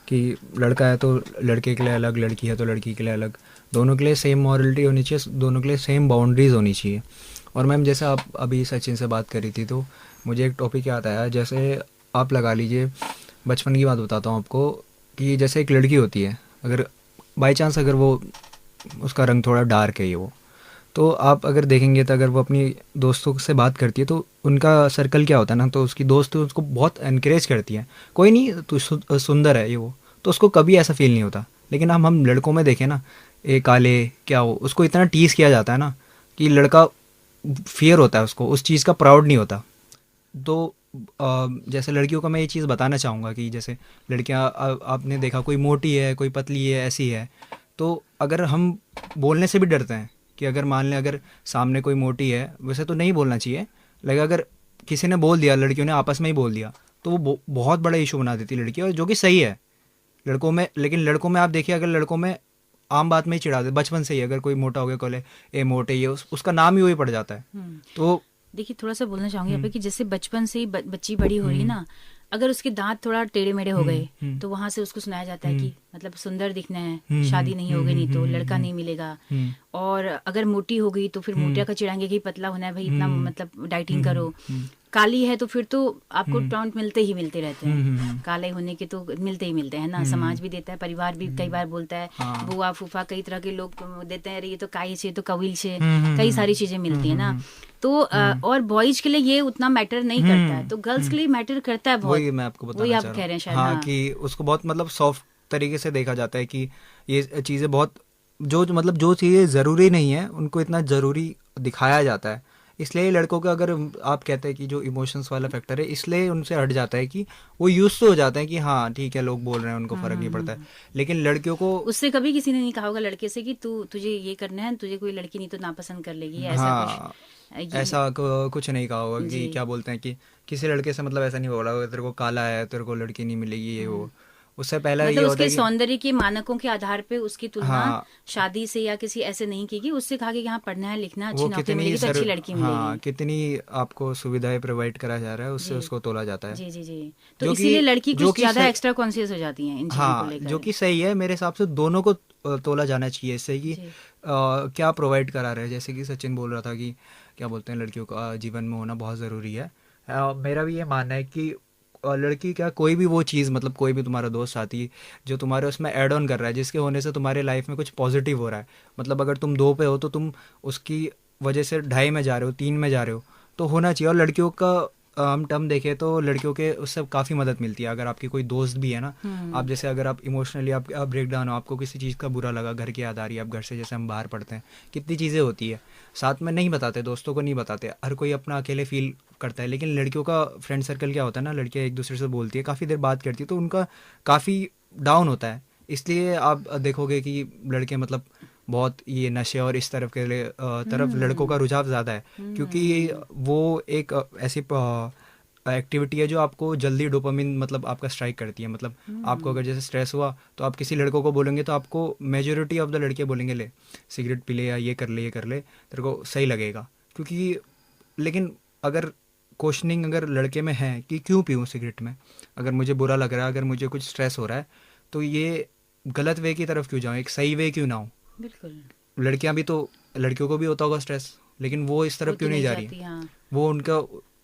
कि लड़का है तो लड़के के लिए अलग, लड़की है तो लड़की के लिए अलग, दोनों के लिए सेम मॉरलिटी होनी चाहिए, दोनों के लिए सेम बाउंड्रीज होनी चाहिए। और मैम जैसे आप अभी सचिन से बात करी थी तो मुझे एक टॉपिक याद आया। जैसे आप लगा लीजिए, बचपन की बात बताता हूँ आपको, कि जैसे एक लड़की होती है, अगर बाई चांस अगर वो उसका रंग थोड़ा डार्क है वो, तो आप अगर देखेंगे तो अगर वो अपनी दोस्तों से बात करती है तो उनका सर्कल क्या होता है ना, तो उसकी दोस्त उसको बहुत एनकरेज करती है, कोई नहीं तू सुंदर है ये वो, तो उसको कभी ऐसा फील नहीं होता। लेकिन हम लड़कों में देखें ना, ए काले क्या हो, उसको इतना टीज किया जाता है ना कि लड़का फियर होता है उसको, उस चीज़ का प्राउड नहीं होता। तो जैसे लड़कियों को मैं ये चीज़ बताना चाहूँगा कि जैसे लड़कियाँ, आपने देखा कोई मोटी है, कोई पतली है, ऐसी है, तो अगर हम बोलने से भी डरते हैं कि अगर मान लें अगर सामने कोई मोटी है, वैसे तो नहीं बोलना चाहिए, लेकिन अगर किसी ने बोल दिया, लड़कियों ने आपस में ही बोल दिया, तो वो बहुत बड़ा इशू बना देती लड़की, और जो कि सही है लड़कों में। लेकिन लड़कों में आप देखिए, अगर लड़कों में आम बात में ही चिढ़ा दे बचपन से ही। अगर कोई मोटा हो गया कोले ए मोटे, ये उसका नाम ही वही पड़ जाता है। तो देखिए थोड़ा सा बोलना चाहूंगी यहाँ पे कि जैसे बचपन से ही बच्ची बड़ी हो रही है ना, अगर उसके दांत थोड़ा टेढ़े मेढ़े हो गए तो वहां से उसको सुनाया जाता है कि मतलब सुंदर दिखना है, शादी नहीं होगी नहीं तो लड़का नहीं मिलेगा। और अगर मोटी हो गई तो फिर मोटिया का चिढ़ाएंगे कि पतला होना है भाई, इतना मतलब डाइटिंग करो। काली है तो फिर तो आपको टॉन्ट मिलते ही मिलते रहते हैं, काले होने के तो मिलते ही मिलते हैं ना। समाज भी देता है, परिवार भी कई बार बोलता है, बुआ फूफा कई तरह के लोग देते हैं, अरे ये तो काई से तो कविल से, कई सारी चीजें मिलती है ना। तो और बॉयज के लिए ये उतना मैटर नहीं करता है, तो गर्ल्स के लिए मैटर करता है बहुत। वही मैं आपको बताना वही आप चाह कह रहे हैं शायद। हाँ, कि उसको बहुत मतलब सॉफ्ट तरीके से देखा जाता है कि ये चीज़ें बहुत मतलब जो चीज़ें ज़रूरी नहीं है उनको इतना ज़रूरी दिखाया जाता है। इसलिए लड़कों का, अगर आप कहते हैं कि जो इमोशंस वाला फैक्टर है, इसलिए उनसे हट जाता है कि वो यूज तो हो जाते हैं कि हाँ ठीक है लोग बोल रहे हैं, उनको फर्क नहीं पड़ता है। लेकिन लड़कियों को उससे कभी किसी ने नहीं कहा होगा लड़के से कि तुझे ये करना है, तुझे कोई लड़की नहीं तो नापसंद कर लेगी, ऐसा ऐसा कुछ नहीं कहा होगा कि क्या बोलते हैं कि किसी लड़के से मतलब ऐसा नहीं बोला होगा तेरे को काला है तेरे को लड़की नहीं मिलेगी ये वो। उससे पहले मतलब ये होता उसके है कि सौंदर्य के मानकों के आधार पे उसकी तुलना शादी से या किसी ऐसे नहीं की, उससे कहा कि यहाँ पढ़ना है लिखना, अच्छी नौकरी मिलेगी तो अच्छी लड़की मिलेगी। कितनी आपको सुविधाएं प्रोवाइड करा जा रहा है उससे उसको तोला जाता है। जी जी जी। तो इसीलिए लड़की कुछ ज्यादा एक्स्ट्रा कॉन्शियस हो जाती है इन चीजों को लेकर, जो कि सही है मेरे हिसाब से। दोनों को तोला जाना चाहिए इससे कि क्या प्रोवाइड करा रहे हैं। जैसे कि सचिन बोल रहा था कि क्या बोलते हैं लड़कियों का जीवन में होना बहुत ज़रूरी है। मेरा भी ये मानना है कि लड़की क्या कोई भी वो चीज़, मतलब कोई भी तुम्हारा दोस्त साथी जो तुम्हारे उसमें ऐड ऑन कर रहा है, जिसके होने से तुम्हारे लाइफ में कुछ पॉजिटिव हो रहा है। मतलब अगर तुम 2 पे हो तो तुम उसकी वजह से 2.5 में जा रहे हो, 3 में जा रहे हो, तो होना चाहिए। और लड़कियों का हम टर्म देखें तो लड़कियों के उससे काफ़ी मदद मिलती है। अगर आपकी कोई दोस्त भी है ना, आप जैसे अगर आप इमोशनली आप ब्रेक डाउन हो, आपको किसी चीज़ का बुरा लगा, घर की याद आ रही है, आप घर से जैसे हम बाहर पढ़ते हैं, कितनी चीज़ें होती है साथ में नहीं बताते, दोस्तों को नहीं बताते, हर कोई अपना अकेले फील करता है। लेकिन लड़कियों का फ्रेंड सर्कल क्या होता है ना, लड़कियाँ एक दूसरे से बोलती है, काफ़ी देर बात करती है, तो उनका काफ़ी डाउन होता है। इसलिए आप देखोगे कि लड़के मतलब बहुत ये नशे और इस तरफ के तरफ लड़कों का रुझाव ज़्यादा है, क्योंकि वो एक ऐसी एक्टिविटी है जो आपको जल्दी डोपामिन मतलब आपका स्ट्राइक करती है। मतलब आपको अगर जैसे स्ट्रेस हुआ तो आप किसी लड़कों को बोलेंगे तो आपको मेजोरिटी ऑफ द लड़के बोलेंगे ले सिगरेट पी ले या ये कर ले तेरे को सही लगेगा। क्योंकि लेकिन अगर क्वेश्चनिंग अगर लड़के में है कि क्यों पीऊँ सिगरेट में, अगर मुझे बुरा लग रहा है, अगर मुझे कुछ स्ट्रेस हो रहा है, तो ये गलत वे की तरफ क्यों जाऊँ, एक सही वे क्यों ना हो। बिल्कुल लड़कियां भी तो, लड़कियों को भी होता होगा स्ट्रेस, लेकिन वो इस तरफ क्यों नहीं जा रही। वो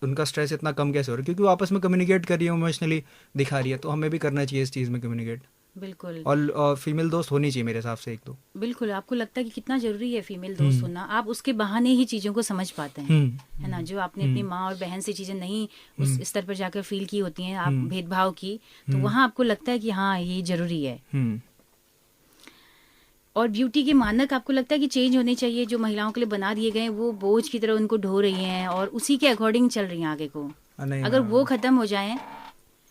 उनका स्ट्रेस इतना कम कैसे हो रहा है, क्योंकि वो आपस में कम्युनिकेट कर रही है, इमोशनली दिखा रही है। तो हमें भी करना चाहिए इस चीज़ में कम्युनिकेट। बिल्कुल। और फीमेल दोस्त होनी चाहिए मेरे हिसाब से 1-2। बिल्कुल। आपको लगता है कि कितना जरूरी है फीमेल दोस्त होना, आप उसके बहाने ही चीजों को समझ पाते हैं, है ना। जो आपने अपनी माँ और बहन से चीजें नहीं उस स्तर पर जाकर फील की होती हैं, आप भेदभाव की, तो वहाँ आपको लगता है कि हाँ ये जरूरी है। और ब्यूटी के मानक आपको लगता है कि चेंज होने चाहिए, जो महिलाओं के लिए बना दिए गए वो बोझ की तरह उनको ढो रही हैं और उसी के अकॉर्डिंग चल रही हैं आगे को। अगर वो खत्म हो जाए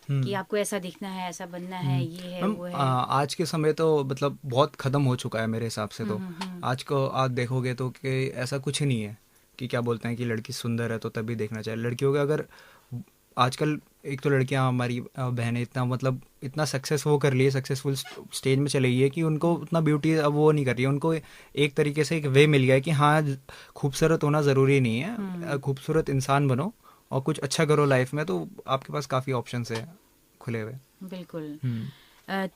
कि आपको ऐसा दिखना है, ऐसा बनना है, ये है वो है। आज के समय तो मतलब बहुत खत्म हो चुका है मेरे हिसाब से। तो आज को आप देखोगे तो कि ऐसा कुछ नहीं है कि क्या बोलते हैं कि लड़की सुंदर है तो तभी देखना चाहिए। लड़कियों का अगर आजकल एक तो लड़कियां हमारी बहनें इतना मतलब इतना सक्सेसफुल स्टेज में चली गई है कि उनको उतना ब्यूटी अब वो नहीं कर रही है। उनको एक तरीके से एक वे मिल गया है कि हाँ खूबसूरत होना ज़रूरी नहीं है, खूबसूरत इंसान बनो और कुछ अच्छा करो लाइफ में, तो आपके पास काफ़ी ऑप्शंस है खुले हुए। बिल्कुल।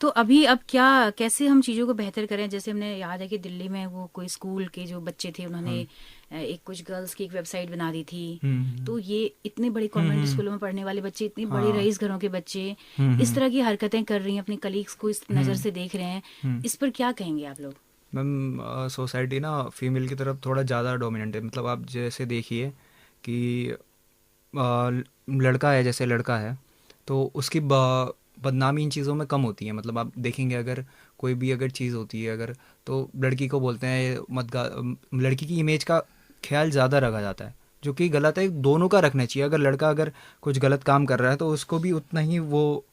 तो अभी अब क्या कैसे हम चीज़ों को बेहतर करें। जैसे हमने याद है कि दिल्ली में वो कोई स्कूल के जो बच्चे थे उन्होंने एक कुछ गर्ल्स की एक वेबसाइट बना दी थी। तो ये इतने बड़े कॉन्वेंट स्कूलों में पढ़ने वाले बच्चे, इतने बड़े रईस घरों के बच्चे इस तरह की हरकतें कर रही हैं, अपने कलीग्स को इस नज़र से देख रहे हैं, इस पर क्या कहेंगे आप लोग। मैम सोसाइटी ना फीमेल की तरफ थोड़ा ज़्यादा डोमिनेंट है। मतलब आप जैसे देखिए कि लड़का है, जैसे लड़का है तो उसकी बदनामी इन चीज़ों में कम होती है। मतलब आप देखेंगे अगर कोई भी अगर चीज़ होती है अगर, तो लड़की को बोलते हैं लड़की की इमेज का ख्याल ज़्यादा रखा जाता है, जो कि गलत है। दोनों का रखना चाहिए। अगर लड़का अगर कुछ गलत काम कर रहा है तो उसको भी उतना ही वो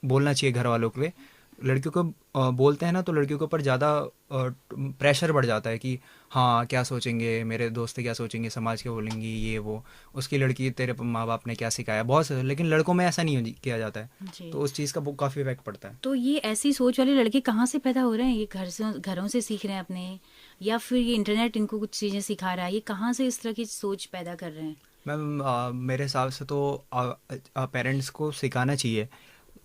बोलना चाहिए घर वालों के लिए, लड़कियों को बोलते हैं ना, तो लड़कियों के ऊपर ज़्यादा प्रेशर बढ़ जाता है कि हाँ क्या सोचेंगे, मेरे दोस्त क्या सोचेंगे, समाज क्या बोलेंगी, ये वो, उसकी लड़की, तेरे माँ बाप ने क्या सिखाया, बहुत से। लेकिन लड़कों में ऐसा नहीं किया जाता है, जी। तो उस चीज़ का काफ़ी इफेक्ट पड़ता है। तो ये ऐसी सोच वाले लड़के कहाँ से पैदा हो रहे हैं? ये घरों से सीख रहे हैं अपने, या फिर ये इंटरनेट इनको कुछ चीज़ें सिखा रहा है? ये कहाँ से इस तरह की सोच पैदा कर रहे हैं? मैम मेरे हिसाब से तो पेरेंट्स को सिखाना चाहिए।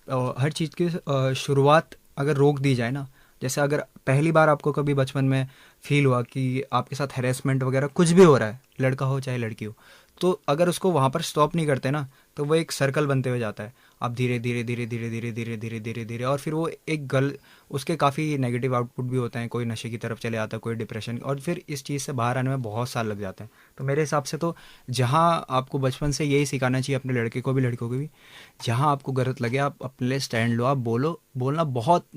हर चीज़ की शुरुआत अगर रोक दी जाए ना, जैसे अगर पहली बार आपको कभी बचपन में फील हुआ कि आपके साथ हैरेसमेंट वगैरह कुछ भी हो रहा है, लड़का हो चाहे लड़की हो, तो अगर उसको वहाँ पर स्टॉप नहीं करते ना, तो वो एक सर्कल बनते हुए जाता है। आप धीरे धीरे धीरे धीरे धीरे धीरे धीरे धीरे धीरे, और फिर वो एक उसके काफ़ी नेगेटिव आउटपुट भी होते हैं। कोई नशे की तरफ चले आता है, कोई डिप्रेशन, और फिर इस चीज़ से बाहर आने में बहुत साल लग जाते हैं। तो मेरे हिसाब से तो जहाँ आपको बचपन से यही सिखाना चाहिए अपने लड़के को भी लड़कों को भी, जहाँ आपको गलत लगे आप अपने लिए स्टैंड लो, आप बोलना बहुत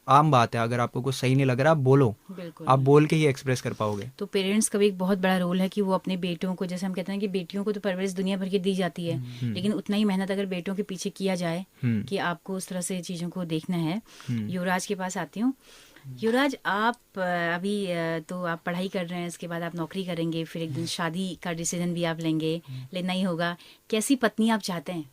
आम बात है। अगर आपको कुछ सही नहीं लग रहा, आप बोलो, बिल्कुल। आप बोल के ही एक्सप्रेस कर पाओगे। तो पेरेंट्स का भी एक बहुत बड़ा रोल है कि वो अपने बेटों को, जैसे हम कहते हैं कि बेटियों को तो परवरिश दुनिया भर की दी जाती है, लेकिन उतना ही मेहनत अगर बेटों के पीछे किया जाए कि आपको उस तरह से चीज़ों को देखना है। युवराज के पास आती हूँ। युवराज, आप अभी तो आप पढ़ाई कर रहे हैं, इसके बाद आप नौकरी करेंगे, फिर एक दिन शादी का डिसीजन भी आप लेना ही होगा। कैसी पत्नी आप चाहते हैं?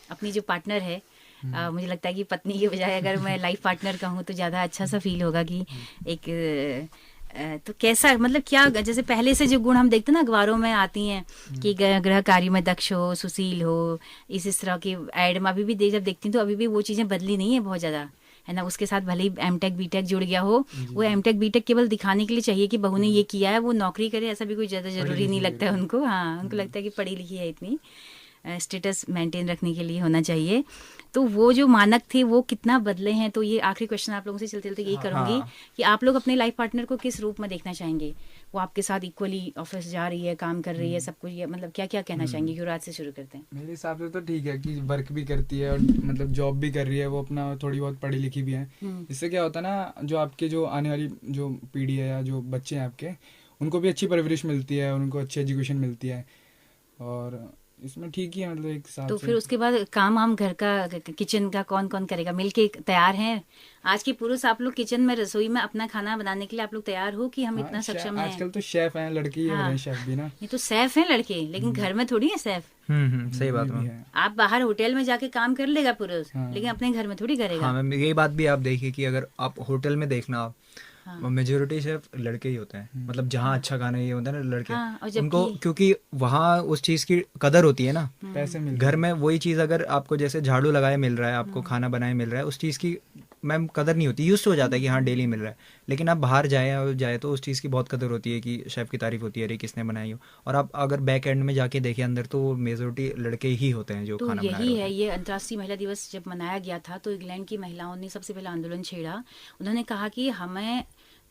अपनी जो पार्टनर है, मुझे लगता है कि पत्नी के बजाय अगर मैं लाइफ पार्टनर कहूँ तो ज़्यादा अच्छा सा फील होगा कि एक तो कैसा, मतलब क्या, जैसे पहले से जो गुण हम देखते हैं ना अखबारों में आती हैं कि गृह कार्य में दक्ष हो, सुशील हो, इस तरह की एड में अभी भी जब देखती हूँ तो अभी भी वो चीज़ें बदली नहीं है बहुत ज़्यादा, है ना। उसके साथ भले ही एमटेक बीटेक जुड़ गया हो, वो एमटेक बीटेक केवल दिखाने के लिए चाहिए कि बहू ने ये किया है, वो नौकरी करे ऐसा भी कोई ज़्यादा जरूरी नहीं लगता है उनको। हाँ, उनको लगता है कि पढ़ी लिखी है, इतनी स्टेटस मेंटेन रखने के लिए होना चाहिए। तो वो जो मानक थे वो कितना बदले हैं? तो ये आखिरी क्वेश्चन आप लोगों से चलते चलते यही करूंगी कि आप लोग अपने लाइफ पार्टनर को किस रूप में देखना चाहेंगे? वो आपके साथ इक्वली ऑफिस जा रही है, काम कर रही है, सब कुछ, मतलब क्या क्या कहना चाहेंगे? युवराज से शुरू करते हैं। मेरे हिसाब से तो ठीक है कि वर्क भी करती है और मतलब जॉब भी कर रही है, वो अपना थोड़ी बहुत पढ़ी लिखी भी है। इससे क्या होता है ना, जो आपके जो आने वाली जो पीढ़ी है या जो बच्चे हैं आपके, उनको भी अच्छी परवरिश मिलती है, उनको अच्छी एजुकेशन मिलती है, और इसमें ठीक ही है मतलब एक साथ। तो फिर उसके बाद काम वाम घर का, किचन का कौन कौन करेगा? मिलके तैयार हैं आज के पुरुष आप लोग किचन में, रसोई में अपना खाना बनाने के लिए आप लोग तैयार हो कि हम इतना सक्षम हैं? आजकल तो शेफ हैं, लड़की है शेफ भी ना। ये तो सेफ है लड़के, लेकिन घर में थोड़ी है सेफ। सही बात है। आप बाहर होटल में जाके काम कर लेगा पुरुष, लेकिन अपने घर में थोड़ी करेगा। हाँ मैम, यही बात भी आप देखिए कि अगर आप होटल में देखना, मेजोरिटी शेफ लड़के ही होते हैं। मतलब जहाँ अच्छा खाना ये होता है ना, लड़के, उनको, क्योंकि वहाँ उस चीज की कदर होती है ना, पैसे मिल। घर में वही चीज अगर आपको जैसे झाड़ू लगाए मिल रहा है, आपको खाना बनाए मिल रहा है, उस चीज की मैम कदर नहीं होती, यूज हो जाता है कि हाँ डेली मिल रहा है। लेकिन आप बाहर जाए तो उस चीज़ की बहुत कदर होती है कि शेफ की तारीफ होती है, अरे किसने बनाई हो। और आप अगर बैक एंड में जाके देखें अंदर, तो मेजोरिटी लड़के ही होते हैं जो खाना बना रहे होते हैं। ये अंतर्राष्ट्रीय महिला दिवस जब मनाया गया था तो इंग्लैंड की महिलाओं ने सबसे पहला आंदोलन छेड़ा। उन्होंने कहा कि हमें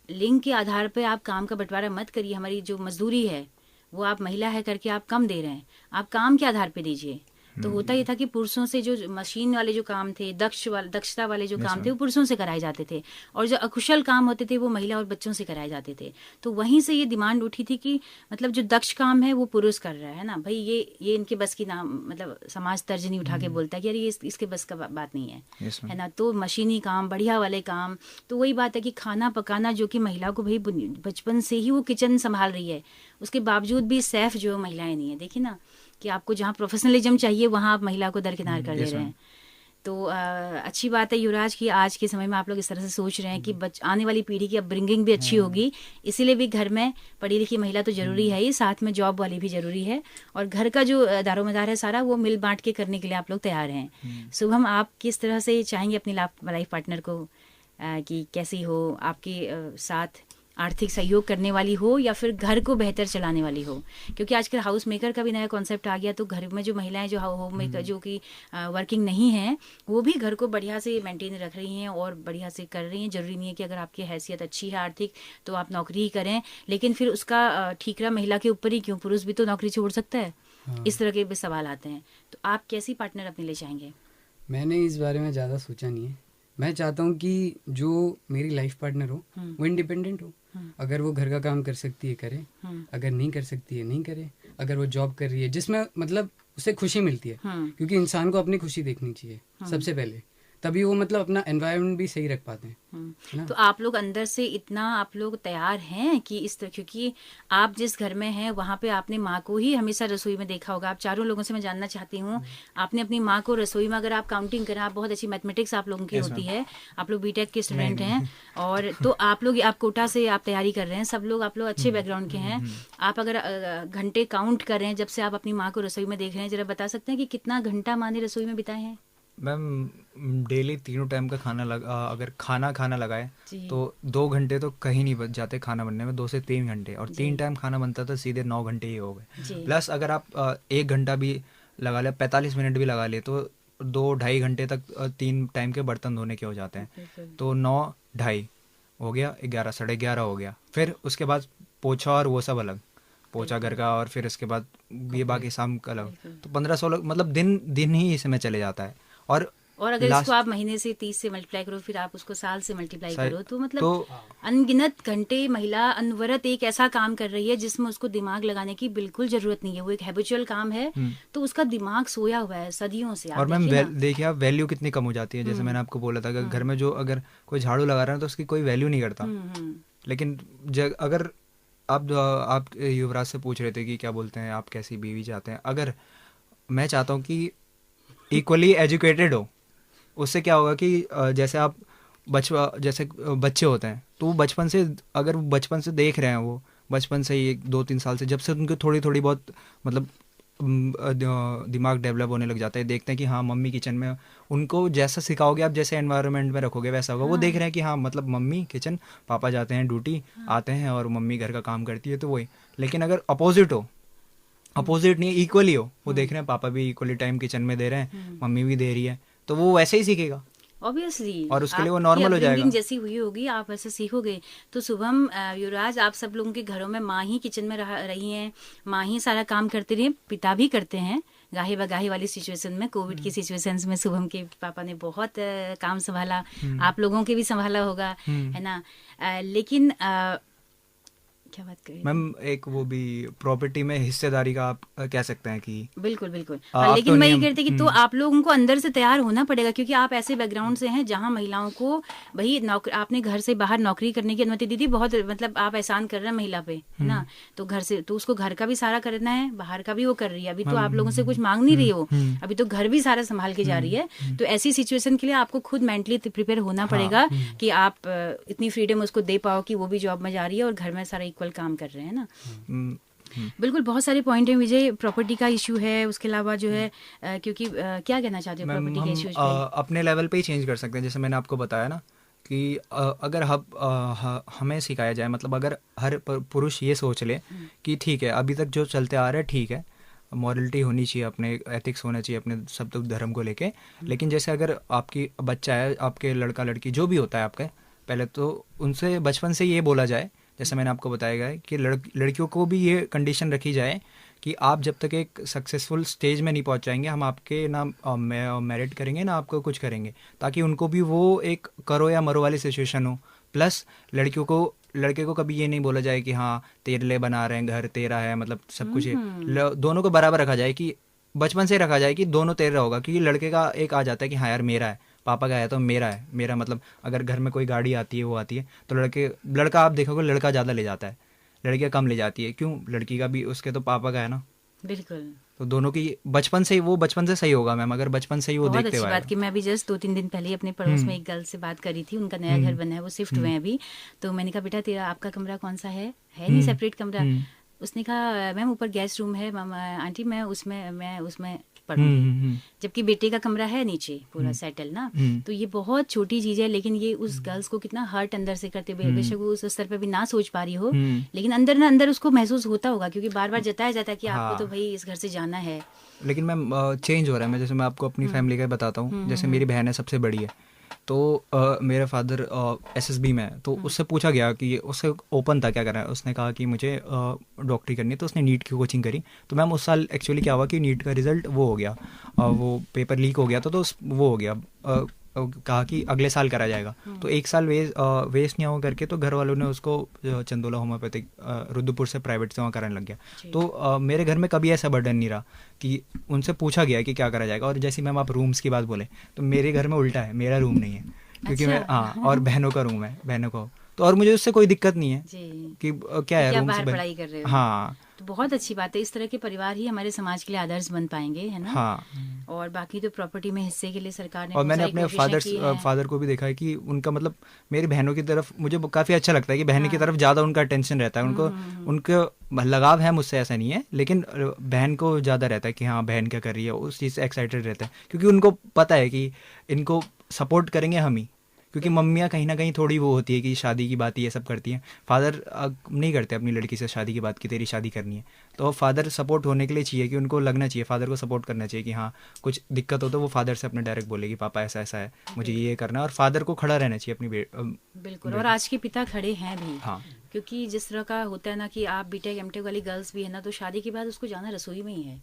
लिंग के आधार पे आप काम का बंटवारा मत करिए, हमारी जो मजदूरी है वो आप महिला है करके आप कम दे रहे हैं, आप काम के आधार पे दीजिए। तो होता ये था कि पुरुषों से जो मशीन वाले जो काम थे, दक्षता वाले जो काम थे, वो पुरुषों से कराए जाते थे, और जो अकुशल काम होते थे वो महिला और बच्चों से कराए जाते थे। तो वहीं से ये डिमांड उठी थी कि मतलब जो दक्ष काम है वो पुरुष कर रहा है ना भाई, ये इनके बस की नाम, मतलब समाज तर्जनी उठा के बोलता है कि अरे ये इसके बस का बात नहीं है ना। तो मशीनी काम, बढ़िया वाले काम, तो वही बात है कि खाना पकाना जो कि महिला को भाई बचपन से ही वो किचन संभाल रही है, उसके बावजूद भी सेफ जो महिलाएं नहीं है। देखिए ना कि आपको जहाँ प्रोफेशनलिज्म चाहिए वहाँ आप महिला को दरकिनार कर दे रहे हैं। तो अच्छी बात है युवराज कि आज के समय में आप लोग इस तरह से सोच रहे हैं कि आने वाली पीढ़ी की अपब्रिंगिंग भी अच्छी होगी, इसीलिए भी घर में पढ़ी लिखी महिला तो जरूरी है ही, साथ में जॉब वाली भी जरूरी है, और घर का जो दारोमदार है सारा वो मिल बांट के करने के लिए आप लोग तैयार हैं। शुभम, आप किस तरह से चाहेंगे अपनी लाइफ पार्टनर को कि कैसी हो, आपके साथ आर्थिक सहयोग करने वाली हो या फिर घर को बेहतर चलाने वाली हो? क्योंकि आजकल हाउस मेकर का भी नया कॉन्सेप्ट आ गया, तो घर में जो महिलाएं जो होम मेकर जो कि वर्किंग नहीं है, वो भी घर को बढ़िया से मेंटेन रख रही हैं और बढ़िया से कर रही हैं। जरूरी नहीं है कि अगर आपकी हैसियत अच्छी है आर्थिक तो आप नौकरी ही करें, लेकिन फिर उसका ठीकरा महिला के ऊपर ही क्यों, पुरुष भी तो नौकरी छोड़ सकता है। इस तरह के भी सवाल आते हैं। तो आप कैसी पार्टनर अपने लिए चाहेंगे? मैंने इस बारे में ज़्यादा सोचा नहीं है। मैं चाहता हूँ कि जो मेरी लाइफ पार्टनर हो वो इंडिपेंडेंट हो। अगर वो घर का काम कर सकती है करे, अगर नहीं कर सकती है नहीं करे, अगर वो जॉब कर रही है जिसमें मतलब उसे खुशी मिलती है, क्योंकि इंसान को अपनी खुशी देखनी चाहिए सबसे पहले। तभी वो मतलब अपना एनवायरनमेंट भी सही रख पाते हैं, है ना? तो आप लोग अंदर से इतना आप लोग तैयार हैं कि इस तरह, क्योंकि आप जिस घर में हैं वहां पे आपने माँ को ही हमेशा रसोई में देखा होगा। आप चारों लोगों से मैं जानना चाहती हूँ, आपने अपनी माँ को रसोई में, अगर आप काउंटिंग करें, आप बहुत अच्छी मैथमेटिक्स आप लोगों की होती है, आप लोग बीटेक के स्टूडेंट हैं, और तो आप लोग, आप कोटा से आप तैयारी कर रहे हैं, सब लोग आप लोग अच्छे बैकग्राउंड के हैं। आप अगर घंटे काउंट कर रहे हैं जब से आप अपनी माँ को रसोई में देख रहे हैं, जरा बता सकते हैं कि कितना घंटा माँ ने रसोई में बिताए हैं? मैम डेली तीनों टाइम का अगर खाना लगाए जी। तो 2 घंटे तो कहीं नहीं बच जाते खाना बनने में, 2 से 3 घंटे, और 3 टाइम खाना बनता था, सीधे 9 घंटे ही हो गए। जी। प्लस अगर आप 1 घंटा भी लगा ले, 45 मिनट भी लगा ले, तो 2-2.5 घंटे तक 3 टाइम के बर्तन धोने के हो जाते हैं। बिल्कुल। तो 9-2.5 हो गया, 11 11:30 हो गया, फिर उसके बाद पोछा और वो सब अलग, पोछा घर का, और फिर उसके बाद ये बाकी शाम का अलग, तो 15-16 मतलब दिन ही इसमें चले जाता है। और अगर लास्ट इसको आप महीने से 30 से मल्टीप्लाई करो, फिर आप उसको साल से मल्टीप्लाई सही- करो, तो मतलब तो अनगिनत घंटे महिला अनवरत एक ऐसा काम कर रही है जिसमें उसको दिमाग लगाने की बिल्कुल जरूरत नहीं है। वो एक हैबिचुअल काम है, तो उसका दिमाग सोया हुआ है सदियों से। आप और मैम देखिए ना। देखिए आप, वैल्यू कितनी कम हो जाती है। जैसे मैंने आपको बोला था कि घर में जो अगर कोई झाड़ू लगा रहा है तो उसकी कोई वैल्यू नहीं करता। लेकिन अगर आप युवराज से पूछ रहे थे कि क्या बोलते हैं आप कैसी बीवी चाहते हैं, अगर मैं चाहता हूँ कि इक्वली एजुकेटेड हो, उससे क्या होगा कि जैसे आप जैसे बच्चे होते हैं, तो वो बचपन से, अगर वो बचपन से देख रहे हैं, वो बचपन से ही 1-2-3 साल से, जब से उनको थोड़ी बहुत मतलब दिमाग डेवलप होने लग जाता है, देखते हैं कि हाँ मम्मी किचन में, उनको जैसा सिखाओगे आप, जैसे एनवायरनमेंट में रखोगे वैसा होगा। वो देख रहे हैं कि हाँ मतलब मम्मी किचन, पापा जाते हैं ड्यूटी, आते हैं और मम्मी घर का काम करती है, तो वही। लेकिन अगर अपोजिट नहीं, इक्वली हो, वो देख रहे हैं पापा भी इक्वली टाइम किचन में दे रहे हैं, मम्मी भी दे रही है, तो वो वैसे ही सीखेगा ऑब्वियसली, और उसके लिए वो नॉर्मल हो जाएगा। जैसी हुई होगी आप ऐसे सीखोगे। तो शुभम, युवराज, आप सब लोगों के घरों में माँ ही किचन में रही हैं, माँ ही सारा काम करती रही, पिता भी करते हैं। गाहे बगाहे वाली सिचुएशन में, कोविड की सिचुएशंस में शुभम के पापा ने बहुत काम संभाला, आप लोगों के भी संभाला होगा, है ना। लेकिन क्या बात करें मैम, एक वो भी प्रॉपर्टी में हिस्सेदारी का आप कह सकते हैं कि बिल्कुल बिल्कुल। आप लेकिन तो मैं ये नियम- कहती कि तो आप लोगों को अंदर से तैयार होना पड़ेगा, क्योंकि आप ऐसे बैकग्राउंड से हैं जहां महिलाओं को भाई आपने घर से बाहर नौकरी करने की अनुमति दी थी, बहुत मतलब आप एहसान कर रहे हैं महिला पे, है ना। तो घर से तो उसको घर का भी सारा करना है, बाहर का भी वो कर रही है। अभी तो आप लोगों से कुछ मांग नहीं रही हो, अभी तो घर भी सारा संभाल के जा रही है। तो ऐसी सिचुएशन के लिए आपको खुद मेंटली प्रिपेयर होना पड़ेगा कि आप इतनी फ्रीडम उसको दे पाओ कि वो भी जॉब में जा रही है और घर में सारा इक्वल काम कर रहे हैं ना। बिल्कुल, बहुत सारे पॉइंट हैं विजय। प्रॉपर्टी का इशू है, उसके अलावा जो है क्योंकि क्या कहना चाहते हो प्रॉपर्टी के इश्यूज पे? अपने लेवल पे ही चेंज कर सकते हैं। जैसे मैंने आपको बताया ना कि अगर हमें सिखाया जाए, मतलब अगर हर पुरुष ये सोच ले कि ठीक है अभी तक जो चलते आ रहा है ठीक है, मॉरलिटी होनी चाहिए, अपने एथिक्स होना चाहिए अपने सब तो धर्म को लेके, लेकिन जैसे अगर आपकी बच्चा है, आपके लड़का लड़की जो भी होता है आपका, पहले तो उनसे बचपन से ये बोला जाए, जैसे मैंने आपको बताया गया है कि लड़कियों को भी ये कंडीशन रखी जाए कि आप जब तक एक सक्सेसफुल स्टेज में नहीं पहुंच जाएंगे, हम आपके ना मेरिट करेंगे ना आपको कुछ करेंगे, ताकि उनको भी वो एक करो या मरो वाली सिचुएशन हो। प्लस लड़के को कभी ये नहीं बोला जाए कि हाँ तेरे लिए बना रहे हैं, घर तेरा है, मतलब सब कुछ दोनों को बराबर रखा जाए, कि बचपन से रखा जाए कि दोनों तेरा होगा। क्योंकि लड़के का एक आ जाता है कि हाँ यार मेरा है, पापा का है तो मेरा है, मेरा मतलब अगर घर में कोई गाड़ी आती है वो आती है तो लड़का आप देखोगे लड़का ज़्यादा ले जाता है, लड़कियाँ कम ले जाती है। क्यों? लड़की का भी उसके तो पापा का है ना। बिल्कुल, तो दोनों की बचपन से सही होगा मैम, अगर बचपन से ही वो बहुत देखते अच्छी हुए बात कि मैं अभी जस्ट 2-3 दिन पहले ही अपने पड़ोस में एक गर्ल से बात करी थी। उनका नया घर बना है, वो शिफ्ट हुए हैं अभी। तो मैंने कहा बेटा तेरा आपका कमरा कौन सा है नहीं सेपरेट कमरा? उसने कहा मैम ऊपर गेस्ट रूम है आंटी, मैं उसमें पढ़ूंगी, जबकि बेटे का कमरा है नीचे पूरा सेटल ना। तो ये बहुत छोटी चीज है, लेकिन ये उस गर्ल्स को कितना हर्ट अंदर से करते हुए, बेशक वो उस स्तर पे भी ना सोच पा रही हो, लेकिन अंदर ना अंदर उसको महसूस होता होगा, क्योंकि बार बार जताया जाता है कि आपको तो भाई इस घर से जाना है। लेकिन मैम चेंज हो रहा है। जैसे मैं आपको अपनी फैमिली का बताता हूँ, जैसे मेरी बहन है सबसे बड़ी है, तो मेरे फादर एसएसबी में है, तो उससे पूछा गया कि उससे ओपन था क्या करना है, उसने कहा कि मुझे डॉक्टरी करनी है, तो उसने नीट की कोचिंग करी। तो मैम उस साल एक्चुअली क्या हुआ कि नीट का रिजल्ट वो हो गया, वो पेपर लीक हो गया था, तो वो हो गया कहा कि अगले साल करा जाएगा, तो 1 साल वेस्ट नहीं हो करके तो घर वालों ने उसको चंदोला होम्योपैथिक रुद्रपुर से प्राइवेट से वहाँ कराने लग गया। तो मेरे घर में कभी ऐसा बर्डन नहीं रहा कि उनसे पूछा गया कि क्या करा जाएगा। और जैसे मैम आप रूम्स की बात बोले, तो मेरे घर में उल्टा है, मेरा रूम नहीं है क्योंकि मैं और बहनों का रूम है, बहनों का, तो और मुझे उससे कोई दिक्कत नहीं है कि क्या है रूम से पढ़ाई कर रहे हो। हाँ, तो बहुत अच्छी बात है, इस तरह के परिवार ही हमारे समाज के लिए आदर्श बन पाएंगे, है ना। हाँ। और बाकी तो प्रॉपर्टी में हिस्से के लिए सरकार ने, और मैंने अपने फादर को भी देखा है कि उनका मतलब मेरी बहनों की तरफ मुझे काफ़ी अच्छा लगता है कि बहन की तरफ ज़्यादा उनका अटेंशन रहता है, उनको लगाव है मुझसे, ऐसा नहीं है, लेकिन बहन को ज़्यादा रहता है कि हाँ बहन क्या कर रही है, उस चीज़ से एक्साइटेड रहता है क्योंकि उनको पता है कि इनको सपोर्ट करेंगे हम ही, क्योंकि मम्मियाँ कहीं ना कहीं थोड़ी वो होती है कि शादी की बात ये सब करती हैं, फादर नहीं करते अपनी लड़की से शादी की बात की तेरी शादी करनी है। तो फादर सपोर्ट होने के लिए चाहिए कि उनको लगना चाहिए, फादर को सपोर्ट करना चाहिए कि हाँ कुछ दिक्कत हो तो वो फादर से अपने डायरेक्ट बोलेगी पापा ऐसा ऐसा है, मुझे ये करना है, और फादर को खड़ा रहना चाहिए अपनी बिल्कुल। और आज के पिता खड़े हैं भी। हाँ, क्योंकि जिस तरह का होता है ना कि आप बीटेक एमटेक वाली गर्ल्स भी है ना, तो शादी के बाद उसको जाना रसोई में ही है,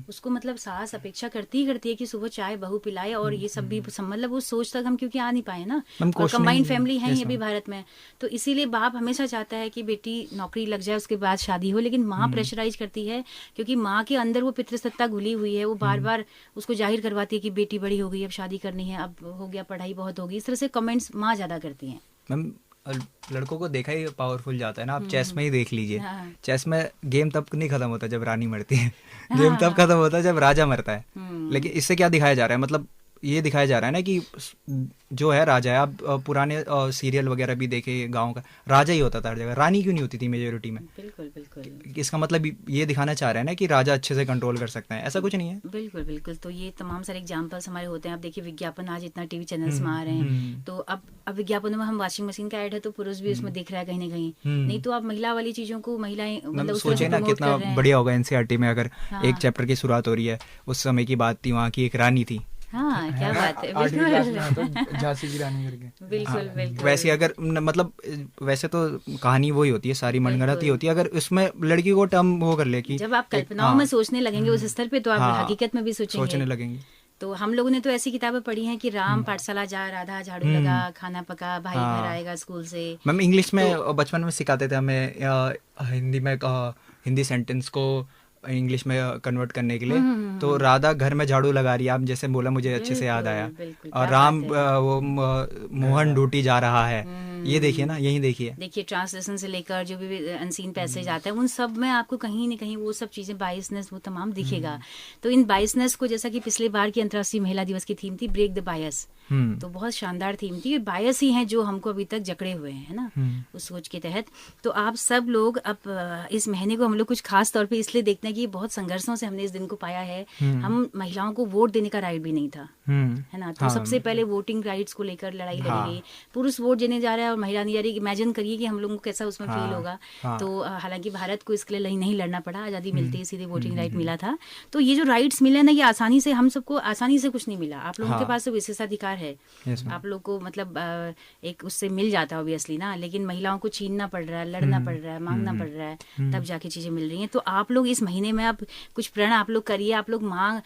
उसको मतलब सास अपेक्षा करती है कि सुबह चाय बहू पिलाए, और ये सब भी मतलब वो सोच तक हम क्योंकि आ नहीं पाए ना, कंबाइंड फैमिली है ये भी भारत में, तो इसीलिए बाप हमेशा चाहता है कि बेटी नौकरी लग जाए उसके बाद शादी हो, लेकिन माँ प्रेशराइज करती है क्योंकि माँ के अंदर वो पितृसत्ता घुली हुई है, वो बार बार उसको जाहिर करवाती है कि बेटी बड़ी हो गई, अब शादी करनी है, अब हो गया पढ़ाई बहुत होगी, इस तरह से कमेंट्स माँ ज्यादा करती हैं। मैम लड़कों को देखा ही पावरफुल जाता है ना, आप चेस में ही देख लीजिए, चेस में गेम तब नहीं खत्म होता जब रानी मरती है, गेम तब खत्म होता है जब राजा मरता है। लेकिन इससे क्या दिखाया जा रहा है, मतलब ये दिखाया जा रहा है ना कि जो है राजा है, आप पुराने सीरियल वगैरह भी देखे, गांव का राजा ही होता था हर जगह, रानी क्यों नहीं होती थी मेजोरिटी में। बिल्कुल बिल्कुल। इसका मतलब ये दिखाना चाह रहे हैं ना कि राजा अच्छे से कंट्रोल कर सकते हैं, ऐसा कुछ नहीं है। बिल्कुल बिल्कुल। तो ये तमाम सारे एग्जांपल्स हमारे होते हैं। आप देखिए विज्ञापन आज इतना टीवी चैनल्स में आ रहे हैं, तो अब विज्ञापनों में हम वॉशिंग मशीन का ऐड है तो पुरुष भी उसमें दिख रहा है कहीं ना कहीं, नहीं तो आप महिला वाली चीजों को महिलाएं मतलब सोचे ना कितना बढ़िया होगा एनसीईआरटी में अगर एक चैप्टर की शुरुआत हो रही है, उस समय की बात थी, वहाँ की एक रानी थी। हाँ, क्या बात है, बिल्कुल झांसी की रानी करके। बिल्कुल बिल्कुल। वैसे अगर मतलब वैसे तो कहानी वही होती है, सारी मनगढ़ंत ही होती है, अगर उसमें लड़की को टर्म वो कर ले कि जब आप कल्पनाओं में सोचने लगेंगे उस स्तर पे, तो आप हकीकत में भी सोचने लगेंगे। तो हम लोगों ने तो ऐसी किताबें पढ़ी हैं कि राम पाठशाला जा, राधा झाड़ू लगा, खाना पका, भाई घर आएगा स्कूल से। मैम इंग्लिश में बचपन में सिखाते थे हमें, हिंदी में हिंदी सेंटेंस को इंग्लिश में कन्वर्ट करने के लिए, तो राधा घर में झाड़ू लगा रही है, आप जैसे बोला मुझे अच्छे से याद आया, और राम वो मोहन ड्यूटी जा रहा है, ये देखिए ना, यही देखिए ट्रांसलेशन से लेकर जो भी अनसीन पैसेज आता है, उन सब में आपको कहीं न कहीं वो सब चीजें बायसनेस वो तमाम दिखेगा। तो इन बायसनेस को, जैसा कि पिछले बार की अंतर्राष्ट्रीय महिला दिवस की थीम थी ब्रेक द बायस, तो बहुत शानदार थीम थी। बायस ही हैं जो हमको अभी तक जकड़े हुए हैं, है ना, उस सोच के तहत। तो आप सब लोग अब इस महीने को हम लोग कुछ खास तौर पे इसलिए देखते हैं कि बहुत संघर्षों से हमने इस दिन को पाया है। हम महिलाओं को वोट देने का राइट भी नहीं था, है ना, तो सबसे पहले वोटिंग राइट्स को लेकर लड़ाई लड़ी गई। पुरुष वोट देने जा रहा है और महिला नहीं जा रही। इमेजिन करिए कि हम लोगों को कैसा उसमें फील होगा। तो हालांकि भारत को इसके लिए नहीं लड़ना पड़ा, आज़ादी मिलती है सीधे वोटिंग राइट मिला था। तो ये जो राइट्स मिले ना, ये आसानी से, हम सबको आसानी से कुछ नहीं मिला। आप लोगों के पास तो विशेषाधिकार है, आप लोग को मतलब एक उससे मिल जाता है ऑब्वियसली ना, लेकिन महिलाओं को छीनना पड़ रहा है, लड़ना पड़ रहा है, मांगना पड़ रहा है, तब जाके चीजें मिल रही हैं। तो आप लोग इस महीने में आप कुछ प्रण आप लोग करिए। आप लोग माँ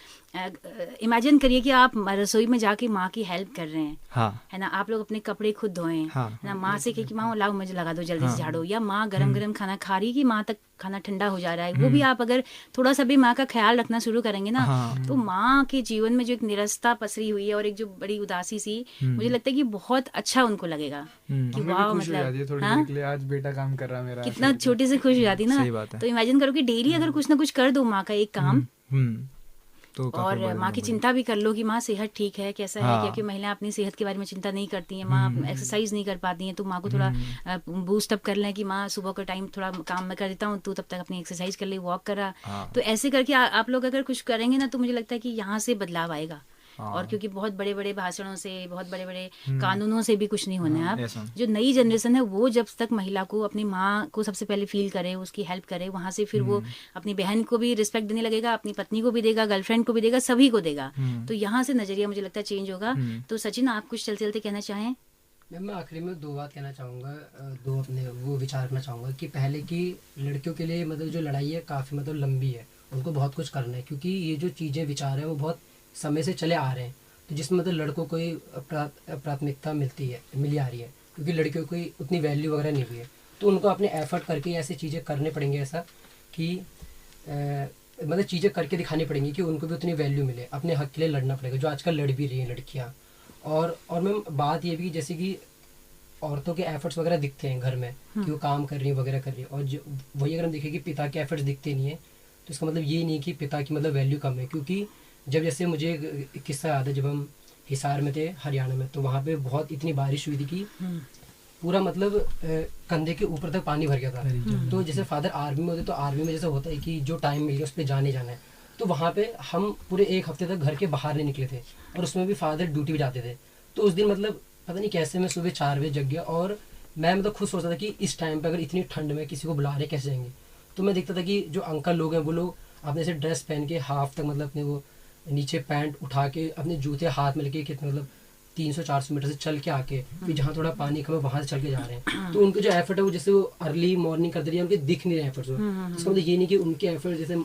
इमेजिन करिए कि आप रसोई में जाके माँ की हेल्प कर रहे हैं, है ना, आप लोग अपने कपड़े खुद धोएं, है ना, माँ से कहे कि माँ लाओ मुझे लगा दो जल्दी से झाड़ू, या माँ गरम गरम खाना खा रही है कि माँ तक खाना ठंडा हो जा रहा है, वो भी आप अगर थोड़ा सा भी माँ का ख्याल रखना शुरू करेंगे ना, तो माँ के जीवन में जो एक निरस्ता पसरी हुई है और एक जो बड़ी उदासी सी, मुझे लगता है कि बहुत अच्छा उनको लगेगा कि वाह, मतलब आज बेटा काम कर रहा है मेरा, कितना छोटे से खुश हो जाती ना। तो इमेजिन करो कि डेली अगर कुछ ना कुछ कर दो माँ का एक काम, तो और माँ की चिंता भी कर लो कि माँ सेहत ठीक है, कैसा है, क्योंकि महिलाएं अपनी सेहत के बारे में चिंता नहीं करती हैं। माँ एक्सरसाइज नहीं कर पाती हैं, तो माँ को थोड़ा बूस्ट अप कर लें कि माँ सुबह का टाइम थोड़ा काम मैं कर देता हूँ, तू तब तक अपनी एक्सरसाइज कर ले, वॉक करा। तो ऐसे करके आप लोग अगर कुछ करेंगे ना, तो मुझे लगता है कि यहाँ से बदलाव आएगा। और क्योंकि बहुत बड़े बड़े भाषणों से, बहुत बड़े बड़े कानूनों से भी कुछ नहीं होना है। आप जो नई जनरेशन है वो जब तक महिला को, अपनी माँ को सबसे पहले फील करे, उसकी हेल्प करे, वहां से फिर वो अपनी बहन को भी रिस्पेक्ट देने लगेगा, अपनी पत्नी को भी देगा, गर्लफ्रेंड को भी देगा, सभी को देगा। तो यहाँ से नजरिया मुझे लगता है चेंज होगा। तो सचिन, आप कुछ चलते चलते कहना चाहें? मैं आखिरी में 2 बात कहना चाहूँगा, 2 अपने वो विचार रखना चाहूँगा कि पहले की लड़कियों के लिए मतलब जो लड़ाई है काफ़ी मतलब लंबी है, उनको बहुत कुछ करना है, क्योंकि ये जो चीज़ें विचार है वो बहुत समय से चले आ रहे हैं। तो जिसमें मतलब लड़कों को ही प्राथमिकता मिली आ रही है, क्योंकि लड़कियों को उतनी वैल्यू वगैरह नहीं हुई है। तो उनको अपने एफर्ट करके ऐसी चीज़ें करने पड़ेंगे, ऐसा कि मतलब चीज़ें करके दिखानी पड़ेंगी कि उनको भी उतनी वैल्यू मिले, अपने हक के लिए लड़ना पड़ेगा, जो आजकल लड़ भी रही हैं लड़कियाँ। और मैम बात ये भी, जैसे कि औरतों के एफर्ट्स वगैरह दिखते हैं घर में कि वो काम कर रही है वगैरह कर रही है, और वही अगर हम देखें कि पिता के एफर्ट्स दिखते नहीं है, तो इसका मतलब ये नहीं कि पिता की मतलब वैल्यू कम है। क्योंकि जब जैसे मुझे एक किस्सा याद है, जब हम हिसार में थे हरियाणा में, तो वहाँ पे बहुत इतनी बारिश हुई थी कि पूरा मतलब कंधे के ऊपर तक पानी भर गया था। तो जैसे फादर आर्मी में होते, तो आर्मी में जैसे होता है कि जो टाइम मिल गया उस पर जाना है, तो वहाँ पे हम पूरे 1 हफ्ते तक घर के बाहर नहीं निकले थे, और उसमें भी फादर ड्यूटी पे जाते थे। तो उस दिन मतलब पता नहीं कैसे मैं सुबह 4 बजे जग गया, और मैं मतलब खुद सोचता था कि इस टाइम पे अगर इतनी ठंड में किसी को बुला रहे कैसे जाएंगे। तो मैं देखता था कि जो अंकल लोग हैं वो लोग अपने से ड्रेस पहन के हाफ तक मतलब अपने वो नीचे पैंट उठा के अपने जूते हाथ में लेके कितने मतलब 300-400 मीटर से चल के आके फिर जहाँ थोड़ा पानी कम है वहां से चल के जा रहे हैं। तो उनके जो एफर्ट है वो जैसे वो अर्ली मॉर्निंग कर दे रही है, उनके दिख नहीं रहे एफर्ट्स। इसका मतलब ये नहीं कि उनके एफर्ट जैसे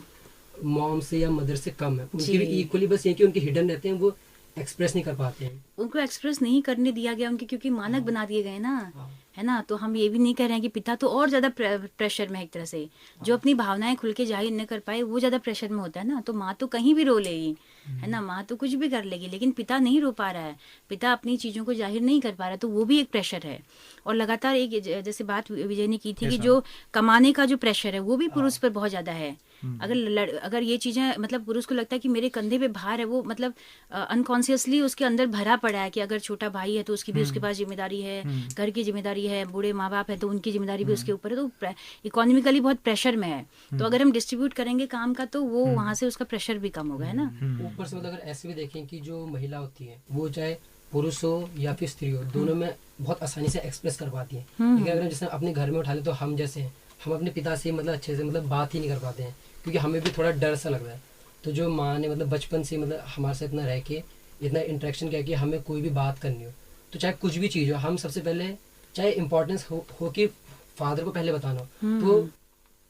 मॉम से या मदर से कम है, उनके भी इक्वली, बस ये कि उनके हिडन रहते हैं, वो एक्सप्रेस नहीं कर पाते हैं। उनको एक्सप्रेस नहीं करने दिया गया उनके, क्योंकि मानक बना दिए गए ना, है ना। तो हम ये भी नहीं कह रहे हैं कि पिता तो और ज्यादा प्रेशर में है एक तरह से, जो अपनी भावनाएं खुल के जाहिर न कर पाए वो ज्यादा प्रेशर में होता है ना। तो माँ तो कहीं भी रो लेगी, है ना, माँ तो कुछ भी कर लेगी, लेकिन पिता नहीं रो पा रहा है, पिता अपनी चीजों को जाहिर नहीं कर पा रहा है, तो वो भी एक प्रेशर है। और लगातार एक जैसे बात विजय ने की थी कि जो कमाने का जो प्रेशर है वो भी पुरुष पर बहुत ज्यादा है। अगर ये चीजें मतलब पुरुष को लगता है कि मेरे कंधे पे भार है, वो मतलब अनकॉन्शियसली उसके अंदर भरा पड़ा है कि अगर छोटा भाई है तो उसकी भी उसके पास जिम्मेदारी है, घर की जिम्मेदारी है, बूढ़े माँ बाप है तो उनकी जिम्मेदारी भी उसके ऊपर है, तो इकोनॉमिकली बहुत प्रेशर में है। तो अगर हम डिस्ट्रीब्यूट करेंगे काम का तो वो वहां से उसका प्रेशर भी कम होगा, है ना। ऊपर से मतलब अगर ऐसे भी देखें कि जो महिला होती है वो चाहे पुरुष हो या फिर स्त्री हो, दोनों में बहुत आसानी से एक्सप्रेस कर पाती है। लेकिन अगर जैसे अपने घर में उठा ले, तो हम जैसे हैं, हम अपने पिता से मतलब अच्छे से मतलब बात ही नहीं कर पाते हैं, क्योंकि हमें भी थोड़ा डर सा लगता है। तो जो माँ ने मतलब बचपन से मतलब हमारे साथ इतना रह के इतना इंटरेक्शन किया कि हमें कोई भी बात करनी हो तो चाहे कुछ भी चीज़ हो, हम सबसे पहले चाहे इम्पोर्टेंस हो कि फादर को पहले बताना हो, तो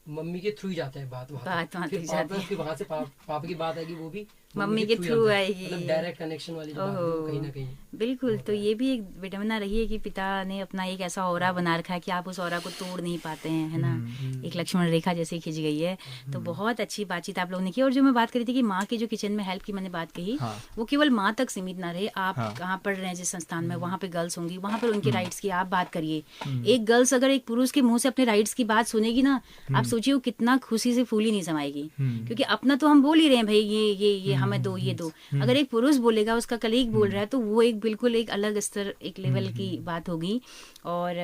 मम्मी के थ्रू ही जाता है बात वहाँ, फिर वहाँ से पापा की बात आएगी, वो भी मम्मी के थ्रू आएगी, मतलब डायरेक्ट कनेक्शन वाली जो बात है कहीं ना कहीं। बिल्कुल। तो ये भी एक विडंबना रही है कि पिता ने अपना एक ऐसा औरा बना रखा है कि आप उस औरा को तोड़ नहीं पाते हैं, है ना। एक लक्ष्मण रेखा जैसी खिंच गई है। तो बहुत अच्छी बातचीत आप लोगों ने की। और जो मैं बात करी थी कि माँ की जो किचन में हेल्प की मैंने बात कही, वो केवल माँ तक सीमित ना रहे। आप कहाँ पढ़ रहे हैं जिस संस्थान में, वहाँ पे गर्ल्स होंगी, वहाँ पर उनके राइट्स की आप बात करिए। एक गर्ल्स अगर एक पुरुष के मुंह से अपने राइट्स की बात सुनेगी ना, आप सोचिए वो कितना खुशी से फूली नहीं समाएगी, क्योंकि अपना तो हम बोल ही रहे हैं भाई ये हमें दो, ये दो। अगर एक पुरुष बोलेगा, उसका कलीग बोल रहा है, तो वो एक बिल्कुल एक अलग स्तर, एक लेवल की बात होगी। और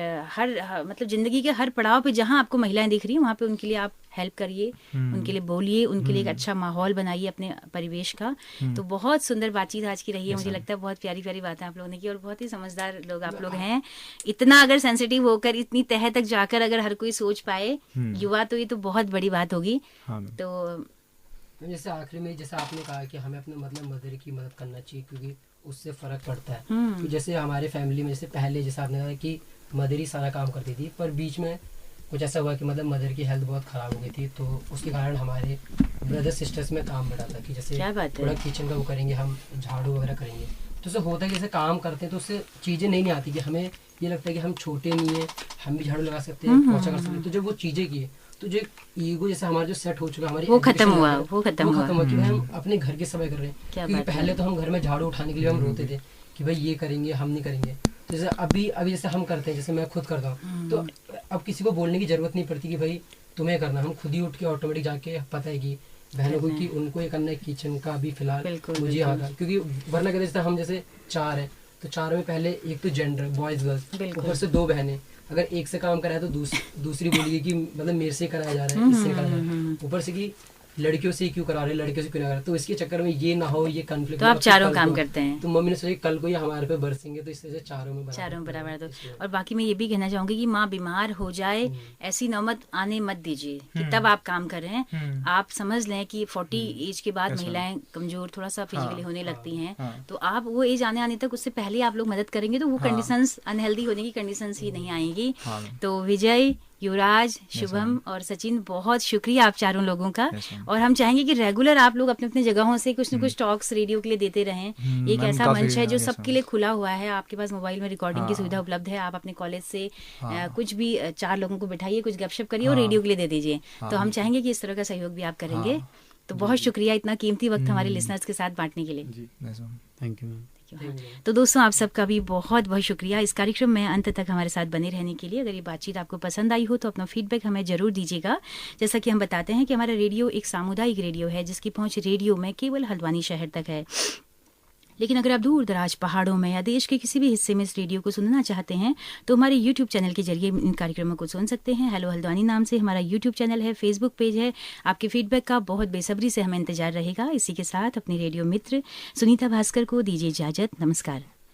मतलब जिंदगी के हर पड़ाव पे जहाँ आपको महिलाएं दिख रही हैं वहाँ पे उनके लिए आप हेल्प करिए, उनके लिए बोलिए, उनके लिए एक अच्छा माहौल बनाइए अपने परिवेश का। तो बहुत सुंदर बातचीत आज की रही है, मुझे लगता है बहुत प्यारी प्यारी बातें आप लोगों ने की, और बहुत ही समझदार लोग आप लोग हैं। इतना अगर सेंसिटिव होकर इतनी तह तक जाकर अगर हर कोई सोच पाए युवा, तो ये तो बहुत बड़ी बात होगी। तो जैसे आखिरी में जैसे आपने कहा कि हमें अपने मतलब मदर की मदद करना चाहिए, क्योंकि उससे फर्क पड़ता है। तो जैसे हमारे फैमिली में जैसे पहले जैसे आपने कहा कि मदर ही सारा काम करती थी, पर बीच में कुछ ऐसा हुआ कि मतलब मदर की हेल्थ बहुत ख़राब हो गई थी, तो उसके कारण हमारे ब्रदर सिस्टर्स में काम बढ़ा था कि जैसे थोड़ा किचन का वो करेंगे, हम झाड़ू वगैरह करेंगे। तो उससे होता है कि जैसे काम करते हैं तो उससे चीज़ें नहीं आती, कि हमें ये लगता है कि हम छोटे नहीं हैं, हम भी झाड़ू लगा सकते हैं, पोछा कर सकते हैं। तो जब वो चीज़ें की तो जो ईगो जैसे हमारा जो सेट हो चुका हमारी वो खत्म हुआ कि हम अपने घर की सफाई कर रहे हैं। क्योंकि पहले तो हम घर में झाड़ू उठाने के लिए हम रोते थे कि भाई ये करेंगे, हम नहीं करेंगे। तो जैसे अभी जैसे हम करते हैं, जैसे मैं खुद करता हूँ, तो अब किसी को बोलने की जरूरत नहीं पड़ती कि भाई तुम्हें करना, हम खुद ही उठ के ऑटोमेटिक जाके पता है कि बहनों को कि उनको ये करना है किचन का भी फिलहाल मुझे यहाँ का, क्योंकि वरना कहते जैसे हम जैसे 4 हैं तो 4 में पहले एक तो जेंडर बॉयज गर्ल्स, ऊपर से 2 बहनें, अगर एक से काम कराया तो दूसरी बोलेगी कि मतलब मेरे से कराया जा रहा है, इससे कराया जा रहा है, ऊपर से कि लड़कियों से क्यों करा रहे, लड़कियों से क्यों ना करा। तो इसके चक्कर में ये ना हो, ये कॉन्फ्लिक्ट, तो आप चारों काम करते हैं। तो मम्मी ने सोचा कल को ये हमारे पे बरसेंगे, तो इससे चारों में बराबर। तो और बाकी मैं ये भी कहना चाहूंगी कि माँ बीमार हो जाए ऐसी नौबत आने मत दीजिए कि तब आप काम कर रहे हैं। आप समझ लें कि 40 एज के बाद महिलाएं कमजोर थोड़ा सा फिजिकली होने लगती हैं, तो आप वो एज आने तक उससे पहले आप लोग मदद करेंगे तो वो कंडीशंस अनहेल्दी होने की कंडीशंस ही नहीं आएंगी। तो विजय, युवराज, शुभम और सचिन, बहुत शुक्रिया आप चारों लोगों का। Yes, ma'am. और हम चाहेंगे कि रेगुलर आप लोग अपने अपने जगहों से कुछ न कुछ टॉक्स रेडियो के लिए देते रहें। एक मैम, ऐसा काफी, मंच है जो yes, सबके ma'am. लिए खुला हुआ है। आपके पास मोबाइल में रिकॉर्डिंग की हाँ. सुविधा उपलब्ध है। आप अपने कॉलेज से हाँ. कुछ भी 4 लोगों को बिठाइए, कुछ गपशप करिए और हाँ. रेडियो के लिए दे दीजिए। हाँ. तो हम चाहेंगे कि इस तरह का सहयोग भी आप करेंगे। हाँ. तो बहुत शुक्रिया इतना कीमती वक्त हमारे लिसनर्स के साथ बांटने के लिए। Yes, ma'am. Thank you ma'am. तो दोस्तों, आप सबका भी बहुत बहुत शुक्रिया इस कार्यक्रम में अंत तक हमारे साथ बने रहने के लिए। अगर ये बातचीत आपको पसंद आई हो तो अपना फीडबैक हमें जरूर दीजिएगा। जैसा कि हम बताते हैं कि हमारा रेडियो एक सामुदायिक रेडियो है जिसकी पहुंच रेडियो में केवल हल्द्वानी शहर तक है। लेकिन अगर आप दूर दराज पहाड़ों में या देश के किसी भी हिस्से में इस रेडियो को सुनना चाहते हैं तो हमारे YouTube चैनल के जरिए इन कार्यक्रमों को सुन सकते हैं। हेलो हल्द्वानी नाम से हमारा YouTube चैनल है, Facebook पेज है। आपके फीडबैक का बहुत बेसब्री से हमें इंतजार रहेगा। इसी के साथ अपने रेडियो मित्र सुनीता भास्कर को दीजिए इजाजत। नमस्कार।